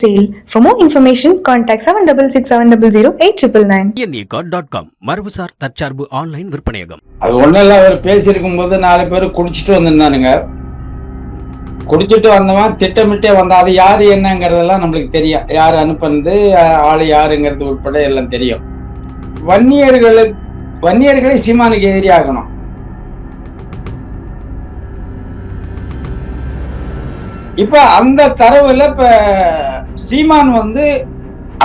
sale. For more information, contact 7667008999. ENECOT.com மரபுசார் தற்சார்பு online விற்பனையகம். அது ஒன்றும் இல்லை. அவர் பேசியிருக்கும் போது 4 பேர் குடிச்சிட்டு வந்திருந்தானுங்க. குடிச்சிட்டு வந்தவன் திட்டமிட்டே வந்தான். அது யாரு என்னங்கிறதெல்லாம் நம்மளுக்கு தெரியும். யார் அனுப்புனது, ஆளு யாருங்கிறது உட்பட எல்லாம் தெரியும். வன்னியர்களை சீமானுக்கு எதிரியாகணும். இப்ப அந்த தரவுல இப்ப சீமான்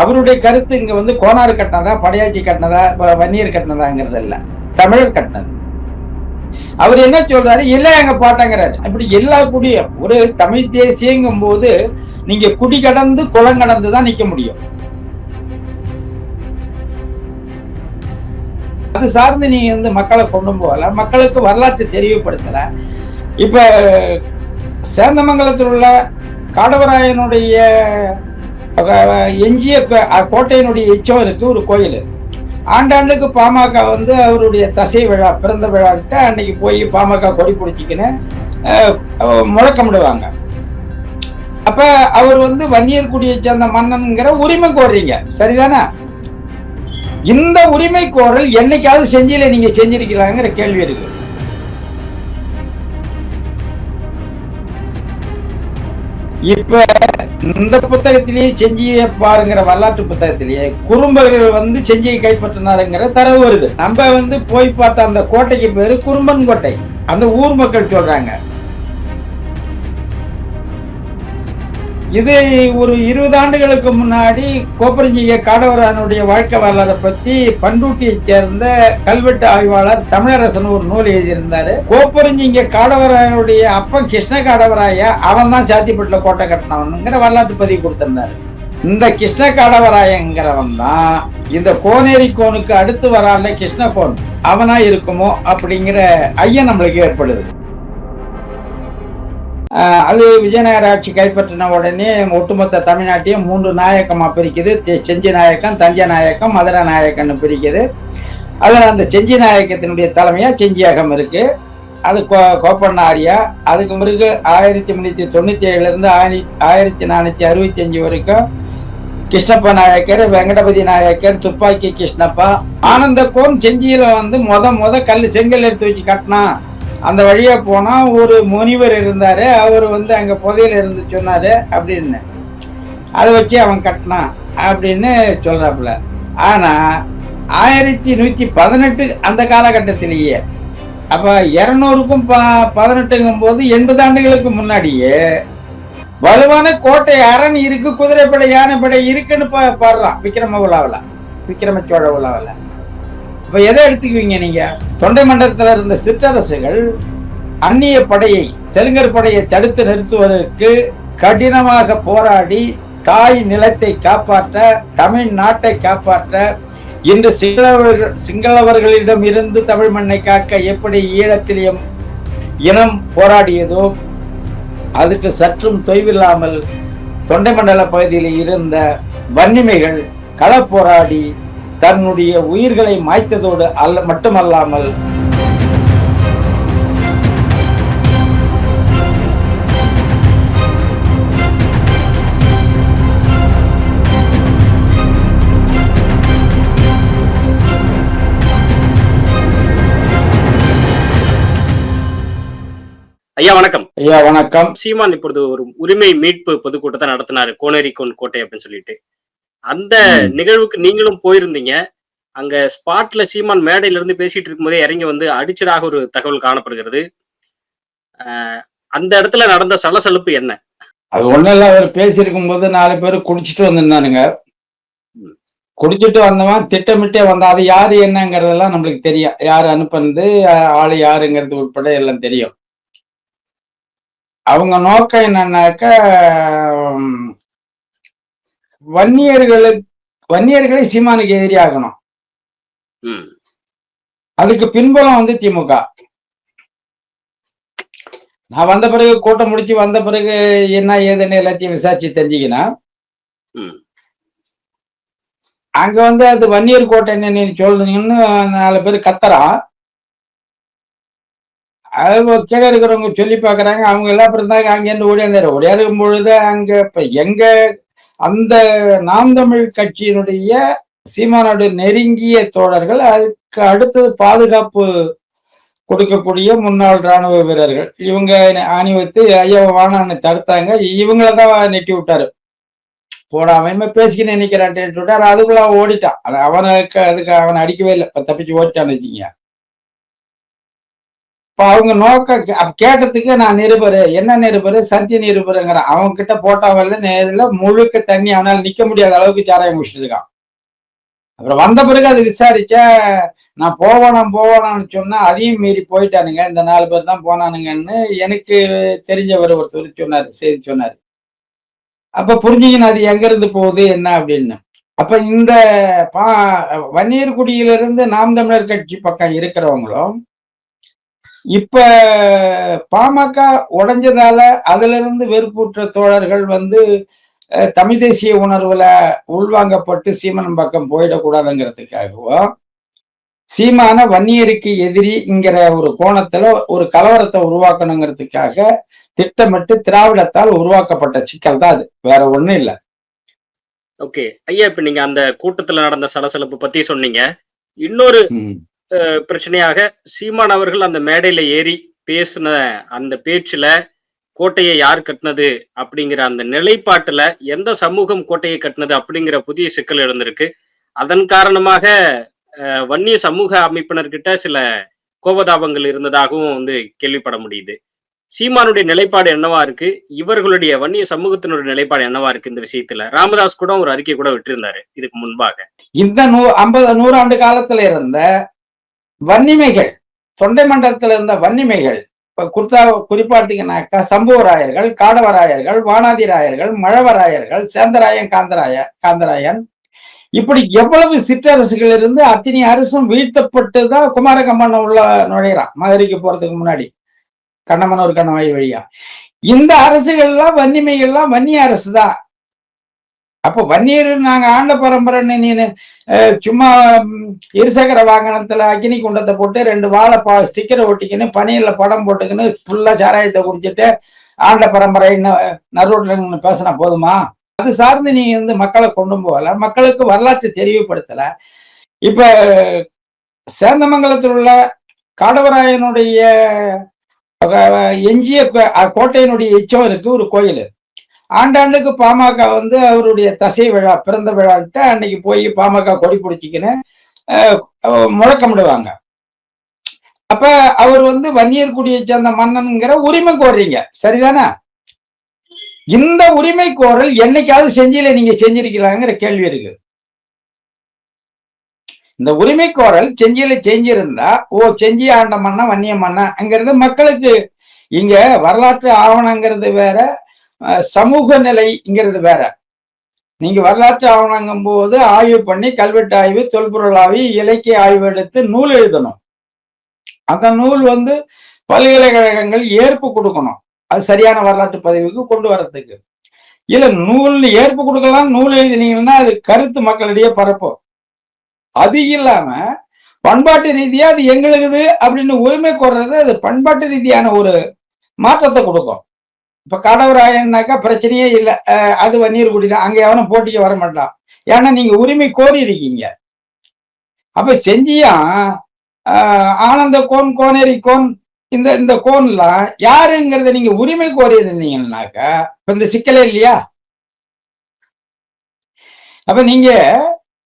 அவருடைய கருத்து இங்க கோனாறு கட்டினதா, படையாட்சி கட்டினதா, வன்னியர் கட்டினதாங்கிறது இல்ல, தமிழர் கட்டினது. அவர் என்ன சொல்றாரு, இல்ல எங்க பாட்டங்கிறாரு. அப்படி எல்லா குடியும் ஒரு தமிழ் தேசியங்கும் போது நீங்க குடி கடந்து குளம் கடந்துதான் நிக்க முடியும். அது சார்ந்து நீங்க மக்களை கொண்டு போகல, மக்களுக்கு வரலாற்று தெளிவுபடுத்தல. இப்ப சேந்தமங்கலத்தில் உள்ள காடவராயனுடைய எஞ்சிய கோட்டையினுடைய எச்சம் இருக்கு ஒரு கோயில். ஆண்டாண்டுக்கு பாமக அவருடைய தசை விழா, பிறந்த விழாக்கிட்ட அன்னைக்கு போய் பாமக கொடி பிடிச்சிக்கின்னு முழக்கமிடுவாங்க. அப்ப அவர் வன்னியர் குடியை சேர்ந்த மன்னன்கிற உரிமை கோர்றீங்க, சரிதானே? இந்த உரிமை கோரல் என்னைக்காவது செஞ்சில நீங்க செஞ்சிருக்கீங்களாங்கிற கேள்வி இருக்கு. இப்ப இந்த புத்தகத்திலேயே செஞ்சியை பாருங்கிற வரலாற்று புத்தகத்திலேயே குறும்பர்கள் செஞ்சியை கைப்பற்றினாருங்கிற தரவு வருது. நம்ம போய் பார்த்த அந்த கோட்டைக்கு பேரு குறும்பன் கோட்டை, அந்த ஊர் மக்கள் சொல்றாங்க. இது ஒரு 20 ஆண்டுகளுக்கு முன்னாடி கோப்பரஞ்சிங்க காடவராயனுடைய வாழ்க்கை வரலாறை பத்தி பண்டூட்டியை சேர்ந்த கல்வெட்டு ஆய்வாளர் தமிழரசன் ஒரு நூல் எழுதியிருந்தாரு. கோப்பரஞ்சிங்க காடவராயனுடைய அப்பன் கிருஷ்ண காடவராய அவன் தான் சாத்திப்பட்டுல கோட்டை கட்டினவனுங்கிற வரலாற்று பதிவு கொடுத்திருந்தாரு. இந்த கிருஷ்ண காடவராயங்கிறவன் தான் இந்த கோனேரி கோனுக்கு அடுத்து வரால கிருஷ்ண கோன் அவனா இருக்குமோ அப்படிங்கிற ஐயம் நம்மளுக்கு ஏற்படுது. அது விஜயநகர ஆட்சி கைப்பற்றின உடனே ஒட்டுமொத்த தமிழ்நாட்டையும் 3 நாயக்கமா பிரிக்குது. செஞ்சி நாயக்கம், தஞ்சை நாயக்கம், மதுரை நாயக்கம்னு பிரிக்குது. அதில் அந்த செஞ்சி நாயக்கத்தினுடைய தலைமையா செஞ்சியாகம் இருக்கு. அது கோப்பண்ணாரியா. அதுக்கு பிறகு 1397 1465 வரைக்கும் கிருஷ்ணப்பா நாயக்கர், வெங்கடபதி நாயக்கர், துப்பாக்கி கிருஷ்ணப்பா. ஆனந்த கோன் செஞ்சியில முத செங்கல் எடுத்து வச்சு கட்டினா. அந்த வழியா போனா ஒரு முனிவர் இருந்தாரு, அவரு அங்க புதையில இருந்து சொன்னாரு அப்படின்னு, அதை வச்சு அவன் கட்டினான் அப்படின்னு சொல்றாப்புல. ஆனா 1118 அந்த காலகட்டத்திலேயே, அப்ப 200க்கும் 18ங்கும் போது 80 ஆண்டுகளுக்கு முன்னாடியே வலுவான கோட்டை அரண் இருக்கு, குதிரைப்படை யானைப்படை இருக்குன்னு பாடுறான் விக்ரம சோழ உலாவில. இப்ப எதை எடுத்துக்குவீங்க நீங்க? தொண்டை மண்டலத்தில் இருந்த சிற்றரசுகள் அந்நிய படையை, தெலுங்கர் படையை தடுத்து நிறுத்துவதற்கு கடினமாக போராடி தாய் நிலத்தை காப்பாற்ற, தமிழ்நாட்டை காப்பாற்ற, இன்று சிங்களவர்களிடம் இருந்து தமிழ் மண்ணை காக்க எப்படி ஈழத்திலும் இனம் போராடியதோ அதுக்கு சற்றும் தொய்வில்லாமல் தொண்டை மண்டல பகுதியில் இருந்த வன்னிமைகள் கள போராடி தன்னுடைய உயிர்களை மாய்த்ததோடு மட்டுமல்லாமல் ஐயா வணக்கம். ஐயா வணக்கம். சீமான் இப்பொழுது ஒரு உரிமை மீட்பு பொதுக்கூட்டத்தை நடத்தினாரு, கோனேரி கோன் கோட்டை அப்படின்னு சொல்லிட்டு. அந்த நிகழ்வுக்கு நீங்களும் போயிருந்தீங்க. அங்க ஸ்பாட்ல சீமான் மேடையில இருந்து பேசிட்டு இருக்கும்போதே இறங்கி அடிச்சதாக ஒரு தகவல் காணப்படுகிறது. அந்த இடத்துல நடந்த சலசலப்பு என்ன? அது ஒண்ணும் இல்ல. அவர் பேசியிருக்கும் போது 4 பேர் குடிச்சிட்டு வந்திருந்தானுங்க. குடிச்சிட்டு வந்தவன் திட்டமிட்டே வந்தான். அது யாரு என்னங்கிறதெல்லாம் நம்மளுக்கு தெரியும். யாரு அனுப்புனது, ஆளு யாருங்கிறது உட்பட எல்லாம் தெரியும். அவங்க நோக்கம் என்னன்னாக்க வன்னியர்களை சீமானுக்கு எதிரியாகணும். அதுக்கு பின்புலம் திமுக. நான் வந்த பிறகு கூட்டம் முடிச்சு வந்த பிறகு என்ன ஏதுன்னு எல்லாத்தையும் விசாரிச்சு தெரிஞ்சுக்கினா, அங்க அது வன்னியர் கோட்டை என்ன சொல்றீங்கன்னு 4 பேர் கத்துறான். கீழே இருக்கிறவங்க சொல்லி பாக்குறாங்க. அவங்க எல்லாம் அப்புறம் தான் அங்கேருந்து ஓடியாந்தாரு. ஓடியாருக்கும் பொழுது அங்க இப்ப எங்க அந்த நாம் தமிழ் கட்சியினுடைய சீமானோட நெருங்கிய தோழர்கள், அதுக்கு அடுத்தது பாதுகாப்பு கொடுக்கக்கூடிய முன்னாள் ராணுவ வீரர்கள், இவங்க அணிவித்து ஐயா வானான்னு தடுத்தாங்க. இவங்களதான் நெட்டி விட்டாரு. போடா அவன் பேசிக்கின்னு நினைக்கிறான்ட்டு விட்டாரு. அதுக்குள்ள அவன் ஓடிட்டான். அது அவனுக்கு அதுக்கு அவனை அடிக்கவே இல்லை, தப்பிச்சு ஓடிட்டான்னு வச்சுக்கீங்க. இப்ப அவங்க கேட்டதுக்கு நான் நிருபரு, என்ன நிருபரு, சத்திய நிருபருங்கிறான். அவங்க கிட்ட போட்டாவல்ல நேரில் முழுக்க தண்ணி அவனால நிக்க முடியாத அளவுக்கு சாராயம் முடிச்சிட்டு இருக்கான். அப்புறம் வந்த பிறகு அது விசாரிச்சா, நான் போவானான்னு சொன்னா அதையும் மீறி போயிட்டானுங்க, இந்த 4 பேர் தான் போனானுங்கன்னு எனக்கு தெரிஞ்சவர் ஒருத்தர் சொன்னாரு, செய்தி சொன்னாரு. அப்ப புரிஞ்சுக்கணும் அது எங்க இருந்து போகுது என்ன அப்படின்னு. அப்ப இந்த வன்னியர்குடியிலிருந்து நாம் தமிழர் கட்சி பக்கம் இருக்கிறவங்களும் இப்ப பாமக உடைஞ்சதால அதுல இருந்து வெறுப்புற்ற தோழர்கள் தமிழ் தேசிய உணர்வுல உள்வாங்கப்பட்டு சீமான் பக்கம் போயிடக்கூடாதுங்கிறதுக்காகவும், சீமான வன்னியருக்கு எதிரிங்கிற ஒரு கோணத்துல ஒரு கலவரத்தை உருவாக்கணுங்கிறதுக்காக திட்டமிட்டு திராவிடத்தால் உருவாக்கப்பட்ட சிக்கல் தான் அது, வேற ஒண்ணும் இல்ல. ஓகே ஐயா, இப்ப நீங்க அந்த கூட்டத்துல நடந்த சலசலப்பு பத்தி சொன்னீங்க. இன்னொரு பிரச்சனையாக சீமான் அவர்கள் அந்த மேடையில ஏறி பேசின அந்த பேச்சுல கோட்டையை யார் கட்டினது அப்படிங்கிற அந்த நிலைப்பாட்டுல எந்த சமூகம் கோட்டையை கட்டினது அப்படிங்கிற புதிய சிக்கல் எழுந்திருக்கு. அதன் காரணமாக வன்னிய சமூக அமைப்பினர்கிட்ட சில கோபதாபங்கள் இருந்ததாகவும் கேள்விப்பட முடியுது. சீமானுடைய நிலைப்பாடு என்னவா இருக்கு, இவர்களுடைய வன்னிய சமூகத்தினுடைய நிலைப்பாடு என்னவா இருக்கு இந்த விஷயத்துல? ராமதாஸ் கூட ஒரு அறிக்கை கூட விட்டிருந்தாரு இதுக்கு முன்பாக. இந்த 100 காலத்துல இருந்த வன்னிமைகள், தொண்டை மண்டலத்துல இருந்த வன்னிமைகள், குறிப்பாட்டீங்கன்னாக்கா சம்புவராயர்கள், காடவராயர்கள், வானாதிராயர்கள், மழவராயர்கள், சேந்தராயன், காந்தராயன், இப்படி எவ்வளவு சிற்றரசுகள் இருந்து அத்தனை அரசும் வீழ்த்தப்பட்டுதான் குமாரகம்மன் உள்ள நுழையிறான் மதுரைக்கு போறதுக்கு முன்னாடி, கண்ணமனூர் கண்ணவாய் வழியா. இந்த அரசுகள்லாம் வன்னிமைகள்லாம் வன்னிய அரசு தான். அப்போ வன்னியர் நாங்க ஆண்ட பரம்பரைன்னு நீனு சும்மா இருசக்கர வாகனத்துல அக்னி குண்டத்தை போட்டு 2 வாழை ஸ்டிக்கரை ஒட்டிக்கின்னு பனியில படம் போட்டுக்கின்னு ஃபுல்லா சாராயத்தை குடிச்சிட்டு ஆண்ட பரம்பரை நரோட்ல பேசினா போதுமா? அது சார்ந்து நீ மக்களை கொண்டு போகல, மக்களுக்கு வரலாற்று தெளிவுபடுத்தல. இப்ப சேந்தமங்கலத்தில் உள்ள காடவராயனுடைய எஞ்சிய கோட்டையினுடைய எச்சம் இருக்கு ஒரு கோயில். ஆண்டாண்டுக்கு பாமக அவருடைய தசை விழா, பிறந்த விழாட்டு அன்னைக்கு போய் பாமக கொடி பிடிச்சிக்கின்னு முழக்கமிடுவாங்க. அப்ப அவர் வன்னியர் குடியை சேர்ந்த மன்னன்கிற உரிமை கோர்றீங்க, சரிதானே? இந்த உரிமை கோரல் என்னைக்காவது செஞ்சில நீங்க செஞ்சிருக்கலாங்கிற கேள்வி இருக்கு. இந்த உரிமை கோரல் செஞ்சில செஞ்சிருந்தா, செஞ்சி ஆண்ட மன்னா வன்னிய மன்னங்கிறது மக்களுக்கு, இங்க வரலாற்று ஆவணங்கிறது வேற, சமூக நிலைங்கிறது வேற. நீங்க வரலாற்று ஆவணங்கும் போது ஆய்வு பண்ணி கல்வெட்டு ஆய்வு, தொல்பொருள் ஆய்வு, இலக்கிய ஆய்வு எடுத்து நூல் எழுதணும். அந்த நூல் பல்கலைக்கழகங்கள் ஏற்பு கொடுக்கணும், அது சரியான வரலாற்று பதிவுக்கு கொண்டு வர்றதுக்கு. இல்ல நூல் ஏற்பு கொடுக்கலாம், நூல் எழுதினீங்கன்னா அது கருத்து மக்களிடையே பரப்போம். அது இல்லாம பண்பாட்டு ரீதியா அது எங்களுக்குது அப்படின்னு உரிமை கோர்றது, அது பண்பாட்டு ரீதியான ஒரு மாற்றத்தை கொடுக்கும். இப்ப காடவராயன்னாக்கா பிரச்சனையே இல்லை, அது வன்னியர் குடிதான், அங்க எவனும் போட்டிக்கு வர மாட்டான், ஏன்னா நீங்க உரிமை கோரி இருக்கீங்க. அப்ப செஞ்சியா ஆனந்த கோன், கோனேரி கோன், இந்த கோன்லாம் யாருங்கிறத நீங்க உரிமை கோரி இருந்தீங்கன்னாக்கா இப்ப இந்த சிக்கலே இல்லையா? அப்ப நீங்க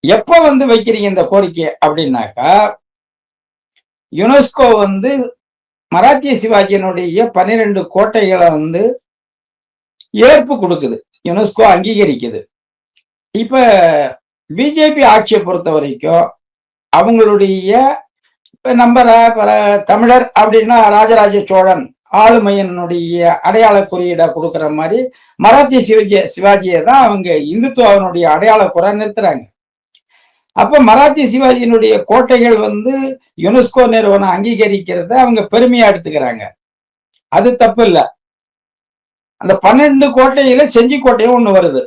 எப்ப வைக்கிறீங்க இந்த கோரிக்கை அப்படின்னாக்கா, யுனெஸ்கோ மராத்திய சிவாஜியினுடைய 12 கோட்டைகளை ஏற்பு கொடுக்குது, யுனெஸ்கோ அங்கீகரிக்குது. இப்ப பிஜேபி ஆட்சியை பொறுத்த வரைக்கும் அவங்களுடைய தமிழர் அப்படின்னா ராஜராஜ சோழன் ஆளுமையினுடைய அடையாள குறியீடா கொடுக்குற மாதிரி மராத்திய சிவாஜியை தான் அவங்க இந்துத்துவனுடைய அடையாள குறை நிறுத்துறாங்க. அப்ப மராத்திய சிவாஜியினுடைய கோட்டைகள் யுனெஸ்கோ நிறுவனம் அங்கீகரிக்கிறத அவங்க பெருமையா எடுத்துக்கிறாங்க, அது தப்பு இல்லை. அந்த 12 கோட்டையில செஞ்சி கோட்டையும் ஒண்ணு வருது.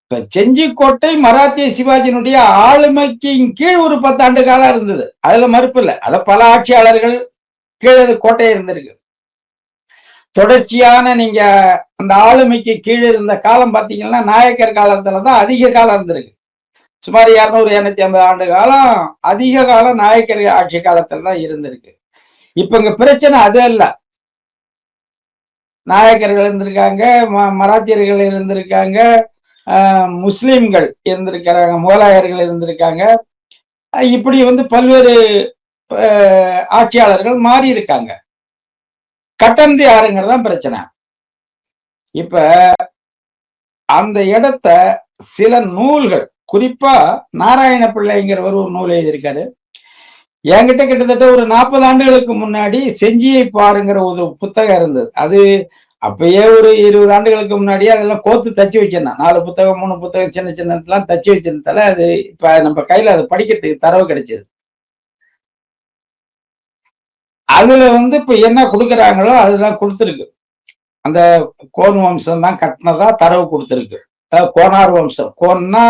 இப்ப செஞ்சி கோட்டை மராத்திய சிவாஜியினுடைய ஆளுமைக்கு கீழ் ஒரு 10 ஆண்டு காலம் இருந்தது, அதுல மறுப்பு இல்லை. அத பல ஆட்சியாளர்கள் கீழே கோட்டை இருந்திருக்கு. தொடர்ச்சியான நீங்க அந்த ஆளுமைக்கு கீழே இருந்த காலம் பாத்தீங்கன்னா நாயக்கர் காலத்துலதான் அதிக காலம் இருந்திருக்கு. சுமார் 200-250 ஆண்டு காலம் அதிக காலம் நாயக்கர் ஆட்சி காலத்துல தான் இருந்திருக்கு. இப்ப இங்க பிரச்சனை அது அல்ல. நாயக்கர்கள் இருந்திருக்காங்க, மராத்தியர்கள் இருந்திருக்காங்க, முஸ்லிம்கள் இருந்திருக்கிறாங்க, முகலாயர்கள் இருந்திருக்காங்க. இப்படி பல்வேறு ஆட்சியாளர்கள் மாறி இருக்காங்க. கட்டந்து யாருங்கிறதான் பிரச்சனை. இப்ப அந்த இடத்த சில நூல்கள், குறிப்பா நாராயண பிள்ளைங்கிறவர் ஒரு நூல் எழுதியிருக்காரு. என்கிட்ட கிட்டத்தட்ட ஒரு 40 ஆண்டுகளுக்கு முன்னாடி செஞ்சியை பாருங்கிற ஒரு புத்தகம் இருந்தது. அது அப்பயே ஒரு 20 ஆண்டுகளுக்கு முன்னாடியே அதெல்லாம் கோத்து தச்சு வச்சிருந்தேன். 4 புத்தகம் 3 புத்தகம் சின்ன சின்னதெல்லாம் தச்சு வச்சிருந்தால அது இப்ப நம்ம கையில அதை படிக்கிறதுக்கு தரவு கிடைச்சது. அதுல இப்ப என்ன கொடுக்குறாங்களோ அதுதான் கொடுத்துருக்கு. அந்த கோன் வம்சம் தான் கட்டினதா தரவு கொடுத்துருக்கு. கோனார் வம்சம். கோன்னா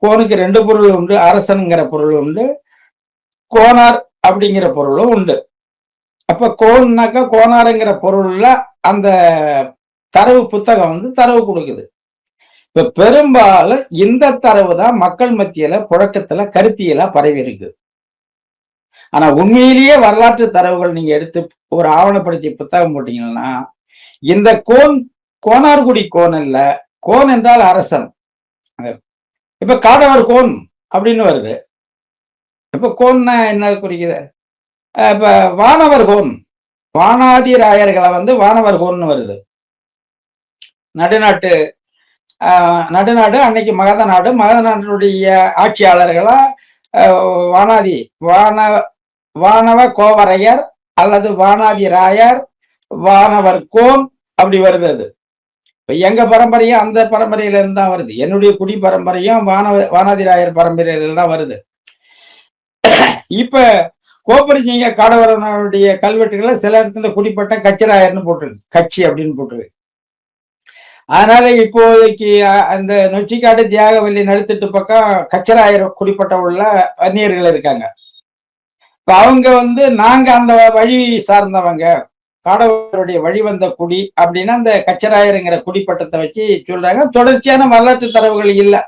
கோனுக்கு 2 பொருள் உண்டு. அரசனுங்கிற பொருள் உண்டு, கோனார் அப்படிங்கிற பொருளும் உண்டு. அப்ப கோன்னாக்கா கோனாருங்கிற பொருள்ல அந்த தரவு புத்தகம் தரவு கொடுக்குது. இப்ப பெரும்பாலும் இந்த தரவு தான் மக்கள் மத்தியில புழக்கத்துல கருத்தியலா பரவி இருக்கு. ஆனா உண்மையிலேயே வரலாற்று தரவுகள் நீங்க எடுத்து ஒரு ஆவணப்படுத்தி புத்தகம் போட்டீங்கன்னா இந்த கோனார்குடி கோன் இல்ல, கோன் என்றால் அரசன். இப்ப காடவர் கோன் அப்படின்னு வருது. இப்ப கோன்னா என்ன குறிக்குது? இப்ப வானவர் கோன், வானாதி ராயர்களை வானவர் கோன்னு வருது. நடுநாடு அன்னைக்கு மகத நாடு. மகத நாட்டுடைய ஆட்சியாளர்களா வானவ கோவரையர் அல்லது வானாதி ராயர், வானவர் கோன் அப்படி வருது. அது இப்ப எங்க பரம்பரையும் அந்த பரம்பரையில இருந்து தான் வருது. என்னுடைய குடி பரம்பரையும் வானாதிராயர் பரம்பரையில தான் வருது. இப்ப கோப்பரிச்சிங்க காடவரனுடைய கல்வெட்டுகளை சில இடத்துல குடிப்பட்ட கச்சிராயர்னு போட்டிருக்கு, கட்சி அப்படின்னு போட்டிருக்கு. அதனால இப்போதைக்கு அந்த நொச்சிக்காடு தியாகவல்லி நடுத்திட்டு பக்கம் கச்சராயர் குடிப்பட்ட உள்ள வன்னியர்கள் இருக்காங்க. இப்ப அவங்க நாங்க அந்த வழி சார்ந்தவங்க, காடவருடைய வழி வந்த குடி அப்படின்னா அந்த கச்சராயருங்கிற குடிப்பட்டத்தை வச்சு சொல்றாங்க. தொடர்ச்சியான வரலாற்று தரவுகள் இல்லை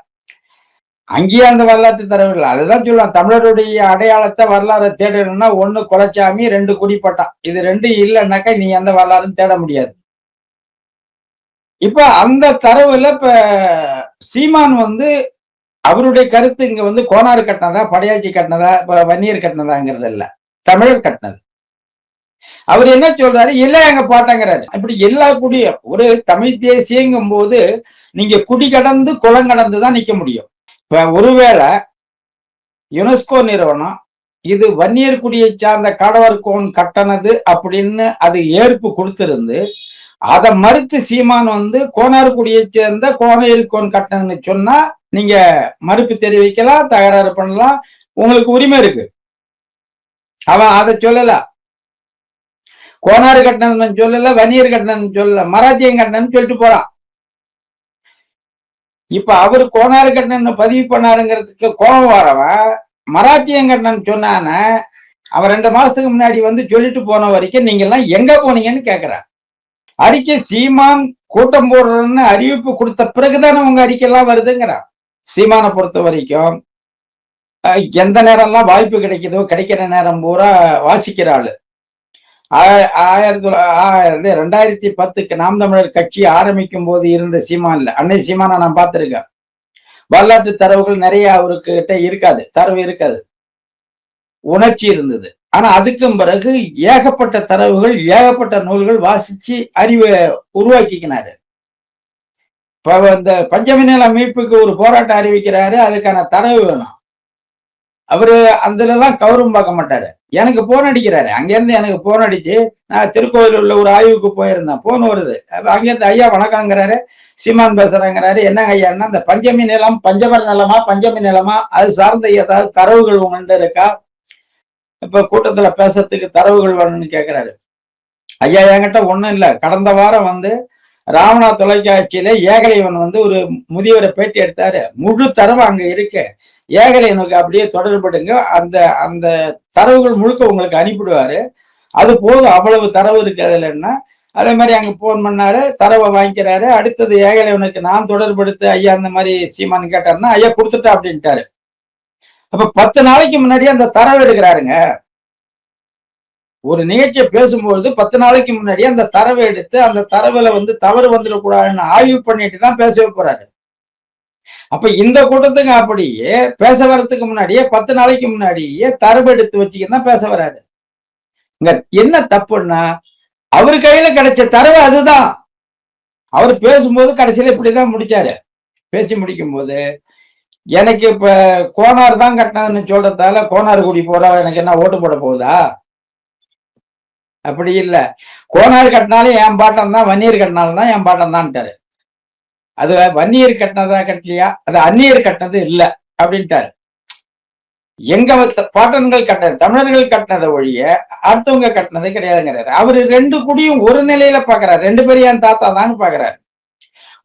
அங்கேயே. அந்த வரலாற்று தரவுகள் அதுதான் சொல்லலாம். தமிழருடைய அடையாளத்தை வரலாறு தேடணும்னா 1 கொலைச்சாமி 2 குடிப்பட்டம், இது 2 இல்லைன்னாக்கா நீ எந்த வரலாறும் தேட முடியாது. இப்ப அந்த தரவுல இப்ப சீமான் அவருடைய கருத்து இங்க கோனார் கட்டினதா, படையாச்சி கட்டினதா, வன்னியர் கட்டினதாங்கிறது இல்ல, தமிழர் கட்டினது. அவர் என்ன சொல்றாரு? இல்ல எங்க பாட்டங்கிறாரு. அப்படி எல்லா குடியும் ஒரு தமிழ் தேசியங்கும் போது நீங்க குடி கடந்து குளம் கடந்துதான் நிக்க முடியும். இப்ப ஒருவேளை யுனெஸ்கோ நிறுவனம் இது வன்னியர் குடியை சார்ந்த காடவர் கோன் கட்டணது அப்படின்னு அது ஏற்பு கொடுத்திருந்து அதை மறுத்து சீமான் கோனார்குடியை சேர்ந்த கோனேரி கோன் கட்டணம்னு சொன்னா நீங்க மறுப்பு தெரிவிக்கலாம், தகராறு பண்ணலாம், உங்களுக்கு உரிமை இருக்கு. அவன் அதை சொல்லல. கோனாறு கட்டணம் சொல்லல, வன்னியர் கட்டணம் சொல்லல, மராத்தியம் கட்டணம்னு சொல்லிட்டு போறான். இப்ப அவரு கோனாறு கட்டணம் பதிவு பண்ணாருங்கிறதுக்கு கோபம் வரவன் மராத்தியம் கட்டணம் சொன்னான அவன் 2 மாசத்துக்கு முன்னாடி சொல்லிட்டு போன வரைக்கும் நீங்க எல்லாம் எங்க போனீங்கன்னு கேக்குறான். அறிக்கை சீமான் கூட்டம் போடுறன்னு அறிவிப்பு கொடுத்த பிறகுதானே உங்க அறிக்கை எல்லாம் வருதுங்கிறான். சீமானை பொறுத்த வரைக்கும் எந்த நேரம்லாம் வாய்ப்பு கிடைக்குதோ கிடைக்கிற நேரம் பூரா வாசிக்கிற ஆளு. 2010க்கு நாம் தமிழர் கட்சி ஆரம்பிக்கும் போது இருந்த சீமான்ல அன்னை சீமானை நான் பார்த்திருக்கேன். வரலாற்று தரவுகள் நிறைய அவருக்கு கிட்ட இருக்காது, தரவு இருக்காது, உணர்ச்சி இருந்தது. ஆனா அதுக்கும் பிறகு ஏகப்பட்ட தரவுகள், ஏகப்பட்ட நூல்கள் வாசிச்சு அறிவை உருவாக்கிக்கினாரு. இப்ப இந்த பஞ்சமி நில மீட்புக்கு ஒரு போராட்டம் அறிவிக்கிறாரு, அதுக்கான தரவு வேணும். அவரு அதுலதான் கௌரவம் பார்க்க மாட்டாரு. எனக்கு போன் அடிக்கிறாரு, அங்கிருந்து எனக்கு போன் அடிச்சு, நான் திருக்கோயில் உள்ள ஒரு ஆய்வுக்கு போயிருந்தேன், போன் வருது. அங்கிருந்து ஐயா வணக்கங்கிறாரு, சீமான் பேசுறாங்கிறாரு. என்னங்க ஐயான்னா, இந்த பஞ்சமி நிலம் பஞ்சமர் நிலமா பஞ்சமி நிலமா அது சார்ந்த ஏதாவது தரவுகள் உங்கள்கிட்ட இருக்கா, இப்ப கூட்டத்துல பேசுறதுக்கு தரவுகள் வேணும்னு கேட்கிறாரு. ஐயா என்கிட்ட ஒண்ணும் இல்லை. கடந்த வாரம் ராவணா தொலைக்காட்சியில ஏகலைவன் ஒரு முதியவரை பேட்டி எடுத்தாரு, முழு தரவு அங்க இருக்கு, ஏகலைவனுக்கு அப்படியே தொடர்படுங்க, அந்த அந்த தரவுகள் முழுக்க உங்களுக்கு அனுப்பிடுவாரு, அது போதும், அவ்வளவு தரவு இருக்கு அதுலன்னா. அதே மாதிரி அங்க போன் பண்ணாரு, தரவை வாங்கிக்கிறாரு. அடுத்தது ஏகலைவனுக்கு நான் தொடர்படுத்து ஐயா அந்த மாதிரி சீமான் கேட்டாருன்னா ஐயா கொடுத்துட்டா அப்படின்ட்டாரு. அப்ப 10 நாளைக்கு முன்னாடியே அந்த தரவு எடுக்கிறாருங்க. ஒரு நிகழ்ச்சியை பேசும்பொழுது 10 நாளைக்கு முன்னாடியே அந்த தரவை எடுத்து அந்த தரவுல தவறு வந்துடக்கூடாதுன்னு ஆய்வு பண்ணிட்டு தான் பேசவே போறாரு. அப்ப இந்த கூட்டத்துக்கு அப்படியே பேச வர்றதுக்கு முன்னாடியே 10 நாளைக்கு முன்னாடியே தரவு எடுத்து வச்சுக்கிட்டு தான் பேச வராரு. இங்க என்ன தப்புன்னா அவரு கையில கிடைச்ச தரவு அதுதான். அவர் பேசும்போது கடைசியில இப்படிதான் முடிச்சாரு. பேசி முடிக்கும் போது எனக்கு இப்ப கோனார் தான் கட்டினதுன்னு சொல்றதால கோனார் குடி போறா எனக்கு என்ன ஓட்டு போட போகுதா? அப்படி இல்ல. கோனார் கட்டினாலும் என் பாட்டம் தான், வன்னியர் கட்டினாலும் தான் என் பாட்டம் தான்ட்டாரு. அது வன்னியர் கட்டினதா கட்டலையா, அது அந்நியர் கட்டினது இல்ல அப்படின்ட்டாரு. எங்க பாட்டன்கள் கட்டினது, தமிழர்கள் கட்டினதை ஒழிய அடுத்தவங்க கட்டினது கிடையாதுங்கிறாரு. அவரு 2 குடியும் ஒரு நிலையில பாக்குறாரு. 2 பேரும் என் தாத்தா தான் பாக்குறாரு.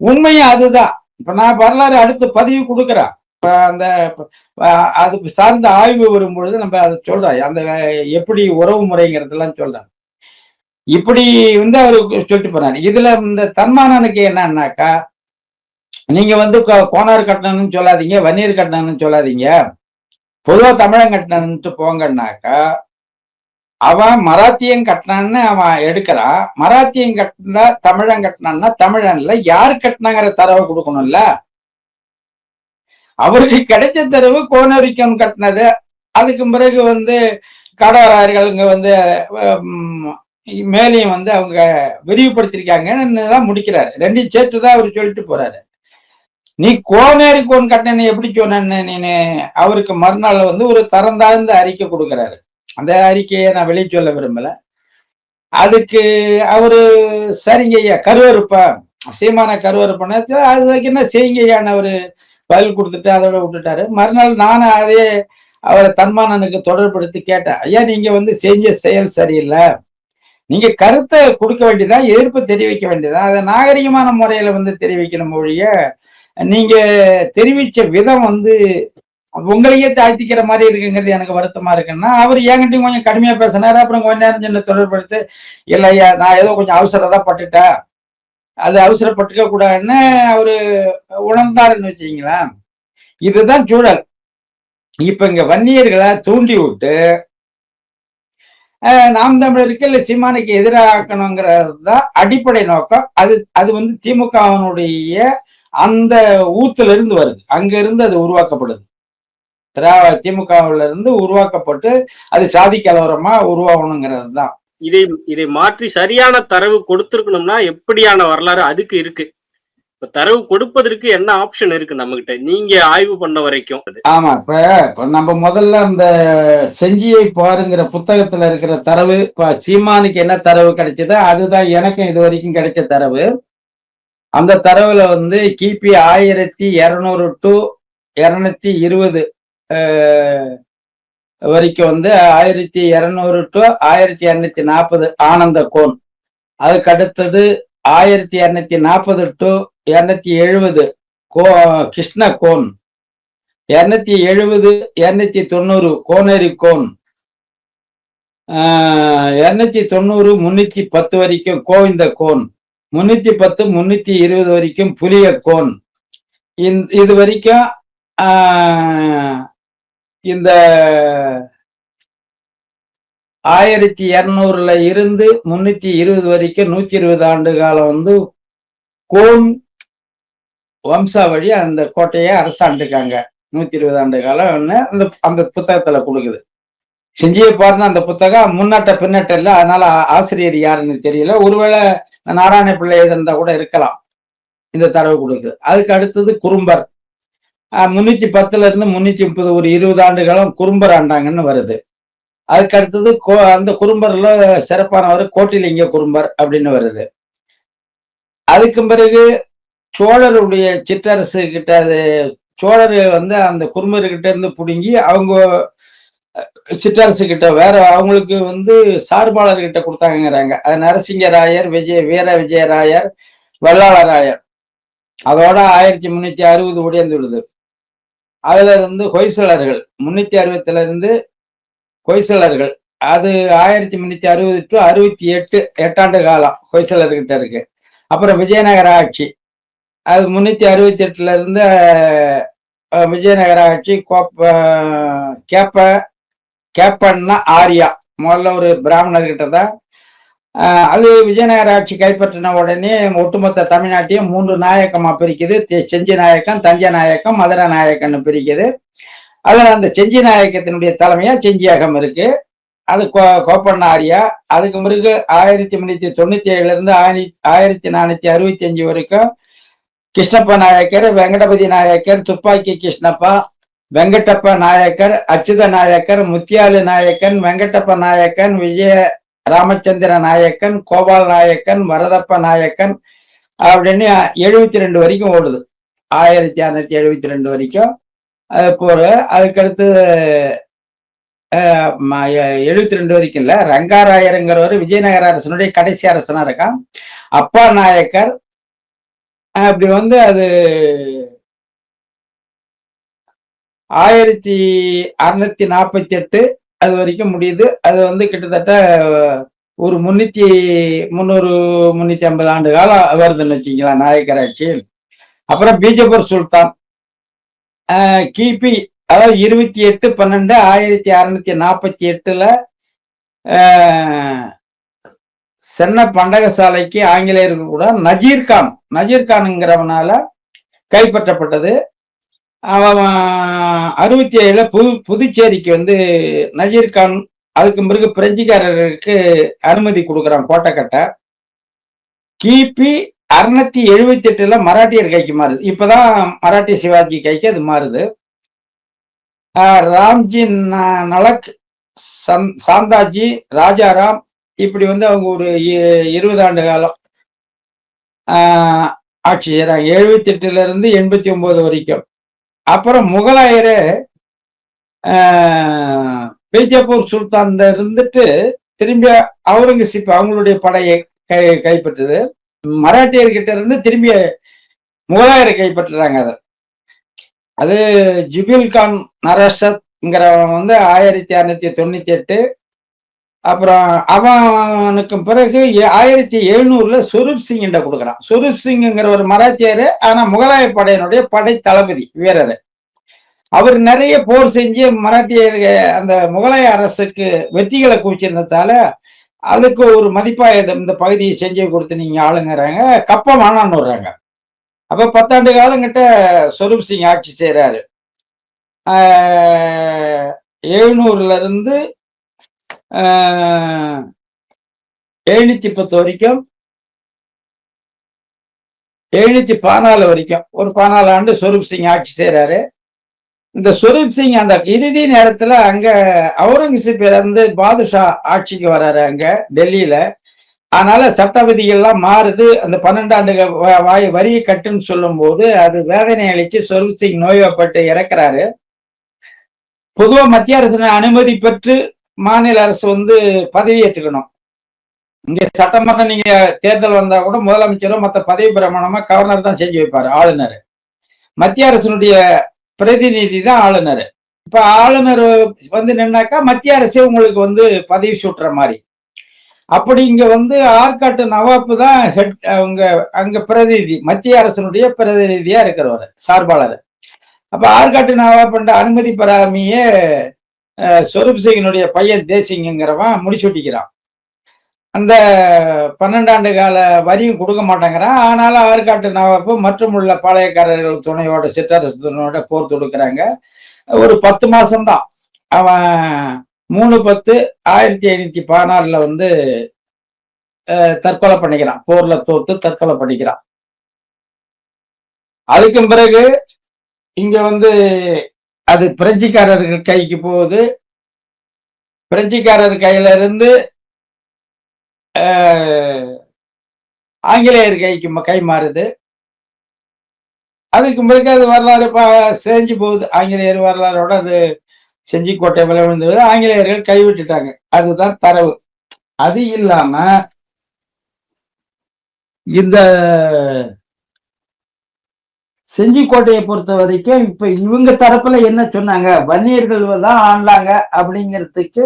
உண்மையும் அதுதான். இப்ப நான் வரலாறு அடுத்து பதிவு கொடுக்குறேன். இப்ப அந்த அது சார்ந்த ஆய்வு வரும்பொழுது நம்ம அதை சொல்றோம். அந்த எப்படி உறவு முறைங்கிறதெல்லாம் சொல்றேன். இப்படி அவரு சொல்லிட்டு போறாரு. இதுல இந்த தன்மானனுக்கு என்னன்னாக்கா, நீங்க கோனார் கட்டணம்னு சொல்லாதீங்க, வன்னியர் கட்டணம்னு சொல்லாதீங்க, பொதுவா தமிழன் கட்டினு போங்கன்னாக்கா, அவன் மராத்தியன் கட்டினான்னு அவன் எடுக்கிறான். மராத்தியன் கட்டினா தமிழன் கட்டினான்னா தமிழன்ல யாரு கட்டினாங்கிற தரவை கொடுக்கணும்ல. அவருக்கு கிடைச்ச தரவு கோனரிக்கன் கட்டினது. அதுக்கு பிறகு காடவராயர்கள் இங்க மேலையும் அவங்க விரிவுபடுத்திருக்காங்கன்னு தான் முடிக்கிறாரு. 2ஐயும் சேர்த்துதான் அவர் சொல்லிட்டு போறாரு. நீ கோனேரி கோன் கட்டின எப்படி சொன்னு நீனு அவருக்கு மறுநாள் ஒரு தரம் தாழ்ந்த அறிக்கை கொடுக்கிறாரு. அந்த அறிக்கையை நான் வெளியே சொல்ல விரும்பல. அதுக்கு அவரு சரிங்க ஐயா கருவறுப்பா சீமான கருவறுப்பன அதுக்கு என்ன செய்யுங்க ஐயான்னு அவரு பதில் கொடுத்துட்டு அதோட விட்டுட்டாரு. மறுநாள் நானும் அதே அவரை தன்மானனுக்கு தொடர்படுத்தி கேட்டேன். ஐயா நீங்க செஞ்ச செயல் சரியில்லை, நீங்க கருத்தை கொடுக்க வேண்டியதா, எதிர்ப்பு தெரிவிக்க வேண்டியதா, அதை நாகரிகமான முறையில தெரிவிக்கணும் மொழிய நீங்க தெரிவிச்ச விதம் உங்களையே தாழ்த்திக்கிற மாதிரி இருக்குங்கிறது எனக்கு வருத்தமா இருக்குன்னா, அவர் என்கிட்டயும் கொஞ்சம் கடுமையா பேசினாரு. அப்புறம் கொஞ்ச நேரம் சின்ன தொடர்படுத்து, இல்ல ஐயா நான் ஏதோ கொஞ்சம் அவசரதான் பட்டுட்டேன், அது அவசரப்பட்டுக்க கூடாதுன்னு அவரு உணர்ந்தாருன்னு வச்சுங்களேன். இதுதான் சூழல். இப்ப இங்க வன்னியர்களை தூண்டி விட்டு நாம் தமிழருக்கு இல்ல சீமானுக்கு எதிராக்கணுங்கிறது தான் அடிப்படை நோக்கம். அது திமுகவினுடைய அந்த ஊத்துல இருந்து வருது, அங்க இருந்து அது உருவாக்கப்படுது. திமுகவுல இருந்து உருவாக்கப்பட்டு அது சாதி கலவரமா உருவாகணுங்கிறது தான். இதை மாற்றி சரியான தரவு கொடுத்திருக்கணும்னா எப்படியான வரலாறு அதுக்கு இருக்கு? இப்ப தரவு கொடுப்பதற்கு என்ன ஆப்ஷன் இருக்கு நம்ம கிட்ட, நீங்க ஆய்வு பண்ண வரைக்கும்? ஆமா, இப்ப நம்ம முதல்ல அந்த செஞ்சியை பாருங்கிற புத்தகத்துல இருக்கிற தரவு, இப்ப சீமானுக்கு என்ன தரவு கிடைச்சதோ அதுதான் எனக்கும் இது வரைக்கும் கிடைச்ச தரவு. அந்த தரவுல கிபி 1200 டு 220 வரைக்கும் 1200 டு 1240 ஆனந்த கோன். அதுக்கு அடுத்தது 1240 டு 270 கிருஷ்ண கோன், 270 290 கோனேரி கோன், 290 310 வரைக்கும் கோவிந்த கோன், 310 320 வரைக்கும் புலிய கோன். இது வரைக்கும் இந்த 1200 இருந்து 320 வரைக்கும் 120 ஆண்டு காலம் கோன் வம்சாவழி அந்த கோட்டையை அரசாண்டுக்காங்க. 120 ஆண்டு காலம் அந்த புத்தகத்துல கொடுக்குது. செஞ்சியை பாருன்னு அந்த புத்தகம் முன்னட்ட பின்னட்ட இல்லை, அதனால ஆசிரியர் யாருன்னு தெரியல. ஒருவேளை நாராயண பிள்ளை இருந்தா கூட இருக்கலாம். இந்த தரவு கொடுக்குது. அதுக்கு அடுத்தது குறும்பர் 310 இருந்து 330 ஒரு 20 ஆண்டு காலம் குறும்பர் ஆண்டாங்கன்னு வருது. அதுக்கு அடுத்தது அந்த குறும்பர்ல சிறப்பானவர் கோட்டிலிங்க குறும்பர் அப்படின்னு வருது. அதுக்கு பிறகு சோழருடைய சிற்றரசு கிட்ட அது சோழர் அந்த குறும்பர்கிட்ட இருந்து பிடுங்கி அவங்க சிற்றரசு கிட்ட வேற அவங்களுக்கு சார்பாளர்கிட்ட கொடுத்தாங்கிறாங்க. அது நரசிங்கராயர், வீர விஜயராயர், வல்லாளராயர். அதோட 1360 உடையந்து விடுது. அதுல இருந்து ஹொய்சலர்கள் 360 இருந்து ஹொய்சலர்கள் அது 1360 டு 68 8 காலம் ஹொய்சலர்கிட்ட இருக்கு. அப்புறம் விஜயநகர ஆட்சி அது 368 இருந்து விஜயநகர ஆட்சி கேப்ப கேப்பன்னா ஆரியா முதல்ல ஒரு பிராமணர்கிட்ட தான். அது விஜயநகர ஆட்சி கைப்பற்றின உடனே ஒட்டுமொத்த தமிழ்நாட்டையும் 3 நாயக்கமா பிரிக்குது. செஞ்சி நாயக்கம், தஞ்சை நாயக்கம், மதுரை நாயக்கம்னு பிரிக்குது. அதுல அந்த செஞ்சி நாயக்கத்தினுடைய தலைமையா செஞ்சியாகம் இருக்கு. அது கோப்பண்ண ஆரியா. அதுக்கு பிறகு 1397 இருந்து 1465 வரைக்கும் கிருஷ்ணப்ப நாயக்கர், வெங்கடபதி நாயக்கர், துப்பாக்கி கிருஷ்ணப்பா, வெங்கடப்ப நாயக்கர், அச்சுத நாயக்கர், முத்தியாலு நாயக்கன், வெங்கடப்ப நாயக்கன், விஜய ராமச்சந்திர நாயக்கன், கோபால் நாயக்கன், வரதப்ப நாயக்கன் அப்படின்னு 72 வரைக்கும் ஓடுது. 1672 வரைக்கும் அது போற. அதுக்கடுத்து 72 வரைக்கும் இல்ல, ரங்காராயருங்கிறவர் விஜயநகர அரசனுடைய கடைசி அரசனா இருக்கான். அப்பா நாயக்கர் அப்படி வந்து அது 1648 அது வரைக்கும் முடியுது. அது வந்து கிட்டத்தட்ட ஒரு 350 ஆண்டு காலம் வருதுன்னு வச்சுக்கலாம் நாயக்கர் ஆட்சி. அப்புறம் பீஜப்பூர் சுல்தான் கிபி அதாவது 28/12/1648 சென்னை பண்டகசாலைக்கு ஆங்கிலேயர்கள் கூட நஜீர்கான்ங்கிறவனால கைப்பற்றப்பட்டது. அவன் 67 புதுச்சேரிக்கு வந்து நஜீர்கான் அதுக்கு பிறகு பிரெஞ்சுக்காரருக்கு அனுமதி கொடுக்குறான் கோட்டை கட்ட. கிபி 678 மராட்டியர் கைக்கு மாறுது. இப்பதான் மராட்டிய சிவாஜி கைக்கு அது மாறுது. ராம்ஜி நலக், சாந்தாஜி, ராஜாராம் இப்படி வந்து அவங்க ஒரு 20 ஆண்டு காலம் ஆட்சி செய்யறாங்க. 78 இருந்து 89 வரைக்கும். அப்புறம் முகலாயரே பீஜப்பூர் சுல்தான் இருந்துட்டு திரும்பி அவுரங்கசீப் அவங்களுடைய படையை கைப்பற்றுது. மராட்டியர்கிட்ட இருந்து திரும்பி முகலாயரை கைப்பற்றுறாங்க. அது ஜுபில் கான் நரசத்ங்கிறவன் வந்து 1698. அப்புறம் அவனுக்கு பிறகு 1700 சொரூப் சிங் கிட்ட கொடுக்குறான். சொரூப் சிங்ங்கிற ஒரு மராத்தியரு, ஆனா முகலாய படையினுடைய படை தளபதி வீரர். அவர் நிறைய போர் செஞ்சு மராட்டியர் அந்த முகலாய அரசுக்கு வெற்றிகளை குவிச்சிருந்ததால அதுக்கு ஒரு மதிப்பா இந்த பகுதியை செஞ்சு கொடுத்து நீங்க ஆளுங்கிறாங்க. கப்பம் வேணான்னு வர்றாங்க. அப்ப 10 ஆண்டு காலம் கிட்ட சொரூப் சிங் ஆட்சி செய்யறாரு. 700 இருந்து 710 வரைக்கும், 714 வரைக்கும் ஒரு 14 ஆண்டு சொரூப் சிங் ஆட்சி செய்யறாரு. இந்த சொரூப் சிங் அந்த இறுதி நேரத்துல அங்க அவுரங்கசீப் இருந்து பாதுஷா ஆட்சிக்கு வர்றாரு அங்க டெல்லியில. அதனால சட்ட விதிகள்லாம் மாறுது. அந்த 12 ஆண்டுகள் வரியை கட்டுன்னு சொல்லும் போது அது வேதனை அளிச்சு சொரூப் சிங் நோய்வாய்ப்பட்டு இறக்குறாரு. பொதுவா மத்திய அரசு அனுமதி பெற்று மாநில அரசு வந்து பதவி ஏற்றுக்கணும். இங்க சட்டமன்றம் நீங்க தேர்தல் வந்தா கூட முதலமைச்சரும் மற்ற பதவி பிரமாணமா கவர்னர் தான் செஞ்சு வைப்பாரு, ஆளுநர். மத்திய அரசினுடைய பிரதிநிதி தான் ஆளுநர். இப்ப ஆளுநர் வந்து நின்னாக்கா மத்திய அரசே உங்களுக்கு வந்து பதவி சூட்டுற மாதிரி. அப்படி இங்க வந்து ஆற்காட்டு நவாப்பு தான் ஹெட், அவங்க அங்க பிரதிநிதி, மத்திய அரசனுடைய பிரதிநிதியா இருக்கிறவர், சார்பாளர். அப்ப ஆற்காட்டு நவாப்புன்ற அனுமதி பெறாமையே சொரூப் சிங்கினுடைய பையன் தேசிங்கிறவன் முடிசூட்டிக்கிறான். அந்த 12 ஆண்டு கால வரியும் கொடுக்க மாட்டேங்கிறான். ஆனாலும் ஆற்காட்டு நவாப்பு மற்றும் உள்ள பாளையக்காரர்கள் துணையோட, சிற்றரசு துணையோட போர் தொடுக்கிறாங்க. ஒரு 10 மாசம்தான். அவன் 3/10/1514 வந்து தற்கொலை பண்ணிக்கிறான். போர்ல தோத்து தற்கொலை பண்ணிக்கிறான். அதுக்கும் பிறகு இங்க வந்து அது பிரெஞ்சுக்காரர்கள் கைக்கு போகுது. பிரெஞ்சுக்காரர் கையில இருந்து ஆங்கிலேயர் கைக்கு கை மாறுது. அதுக்கு பிறகு அது வரலாறு செஞ்சு போகுது. ஆங்கிலேயர் வரலாறோட அது செஞ்சிக்கோட்டை விலை விழுந்தது. ஆங்கிலேயர்கள் கைவிட்டுட்டாங்க. அதுதான் தரவு. அது இல்லாம இந்த செஞ்சிக்கோட்டையை பொறுத்த வரைக்கும் இப்ப இவங்க தரப்புல என்ன சொன்னாங்க, வன்னியர்கள் தான் ஆண்டாங்க அப்படிங்கிறதுக்கு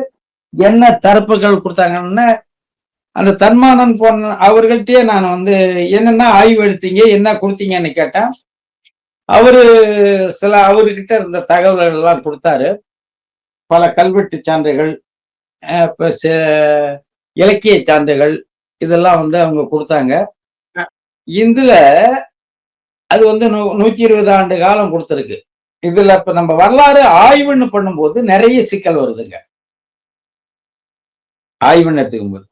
என்ன தரப்புகள் கொடுத்தாங்கன்னா, அந்த தன்மானன் போன அவர்கள்ட்டயே நான் வந்து என்னென்ன ஆய்வு எடுத்தீங்க, என்ன கொடுத்தீங்கன்னு கேட்டேன். அவரு அவர்கிட்ட இருந்த தகவல்கள் எல்லாம் கொடுத்தாரு. பல கல்வெட்டு சான்றுகள், இப்ப இலக்கிய சான்றுகள் இதெல்லாம் வந்து அவங்க கொடுத்தாங்க. இதுல அது வந்து 120 ஆண்டு காலம் கொடுத்திருக்கு. இதுல இப்ப நம்ம வரலாறு ஆய்வுன்னு பண்ணும்போது நிறைய சிக்கல் வருதுங்க. ஆய்வுன்னு எடுத்துக்கும்போது